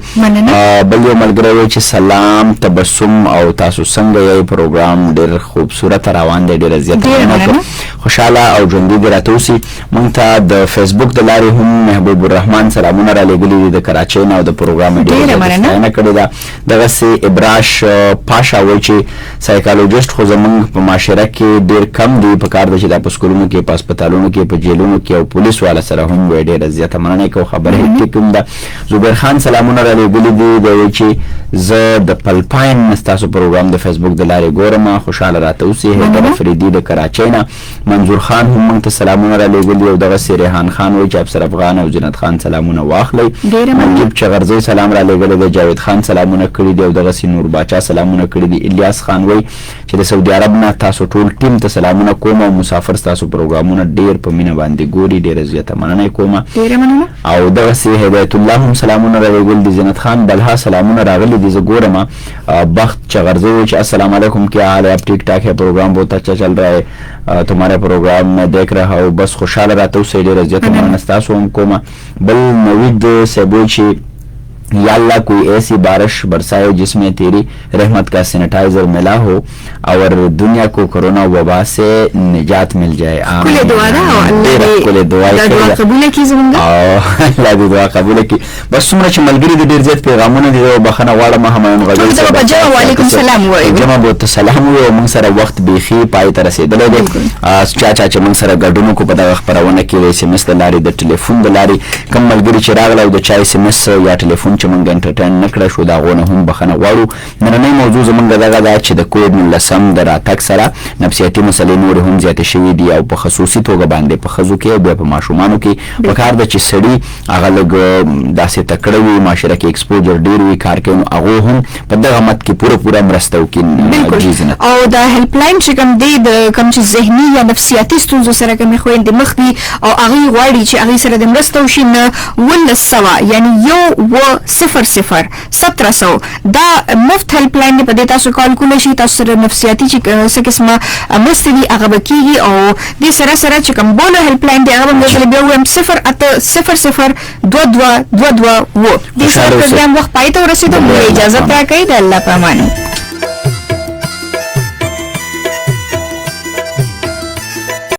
بل یو ملګری وایي چې سلام تبسم او تاسو څنګه یې پروګرام ډېر خوبصورت روان دی ډېره زیاته مننه کوو خوشحاله او ژوندي دې راته اوسي. موږ ته د فیسبوک د لارې هم محبوب الرحمن سلامونه را لېږلي دي د کراچۍ نه او د پروګرام ډېره ستاینه کړې ده. دغسې ابراش پاشا وایي چې سایکالوجسټ خو زموږ په معاشره کې ډېر کم دي په کار ده چې دا په سکولونو کې په هسپتالونو کې په جیلونو کې او پولیس والا سره هم وایي ډېره زیاته مننه کوو خبره یې ټیک هم ده. زبیر خان سلامونه را لېږلي دي دی وایي چې زه د پلپاین ستاسو پروګرام د فیسبوک د لارې ګورم خوشحاله راته اوسئ. حیدر افریدي د کراچۍ نه منظور خان هم موږ ته سلامونه را لېږلي او دغسې ریحان خان وایي چې افسر افغان او زینت خان سلامونه واخلئ. منجب چغرزی سلام را لېږلی دی جاوید خان سلامونه کړي دي او دغسې نور باچا سلامونه کړي دي. الیاس خان وایي چې د سعودي عرب نه تاسو ټول ټیم ته سلامونه کوم او مسافر ستاسو پروګرامونه ډېر په مینه باندې ګوري ډېره زیاته مننه یې کوم او دغسې هدایت الله هم سلامونه را لېږلي دي. زینت خان بلها سلامونه راغلي دي زه ګورم. بخت چغرزی وایي چې السلام علیکم کیا حال ہے آپ ٹھیک ٹھاک ہے پروگرام بہت اچھا چل رہا ہے تمہارے پروگرام میں دیکھ رہا ہوں بس خوشحال رہتا ہوں ډېره زیاته مننه ستاسو هم کوم. بل نوید صاحب وایي چې یا اللہ کوئی ایسی بارش برسائے جس میں تیری رحمت کا سینیٹائزر ملا ہو اور دنیا کو کورونا وبا سے نجات مل جائے. آمین. کله دعا قبول کی زمونږ الله دې دعا قبول کی. بس څومره چې ملګری دې ډېر زیات پیغامونه دي او بخښنه غواړم همایون غزل صاحب وعلیکم السلام وایي جمع بوت سلام وایي موږ سره وخت بیخي پای ته رسېدلی دی. چا چې موږ سره ګډون کو په دغه خپرونه کې د اس ام اس د لارې د ټلیفون د لارې کوم ملګري چې راغله او د چا اس ام اس یا ټلیفون چې موږ انټرټین نه کړی شو د هغو نه هم بخښنه غواړو. نننۍ موضوع زموږ دغه ده چې د کووډ 19 د راتګ سره نفسیاتي مسلې نورې هم زیاتې شوي دي او په خصوصي توګه باندې په ښځو کې او بیا په ماشومانو کې پکار ده چې سړي هغه لږ داسې تکړه وي معاشره کې ایکسپوجر ډېر وي کار کوي نو هغو هم په دغه مت کې پوره مرسته وکړي. او دا هیلپ لاین چې کوم دی د کوم چې ذهني یا نفسیاتي ستونزو سره کومې خویندې مخ دي او هغوی غواړي چې هغوی سره د مرسته وشي نه 1900 یعنی 1700 دا مفت هیلپ لاین دی په دې تاسو کال کولی شي تاسو سره نفسیاتي چې څه قسمه مرستې دي هغه به کېږي او دې سره چې کوم بوله هیلپ لاین دی هغه به مې بیا ووایم 08002222 دې سره که بیا هم وخت پای ته ورسېدو اجازت راکوئ د الله په امان.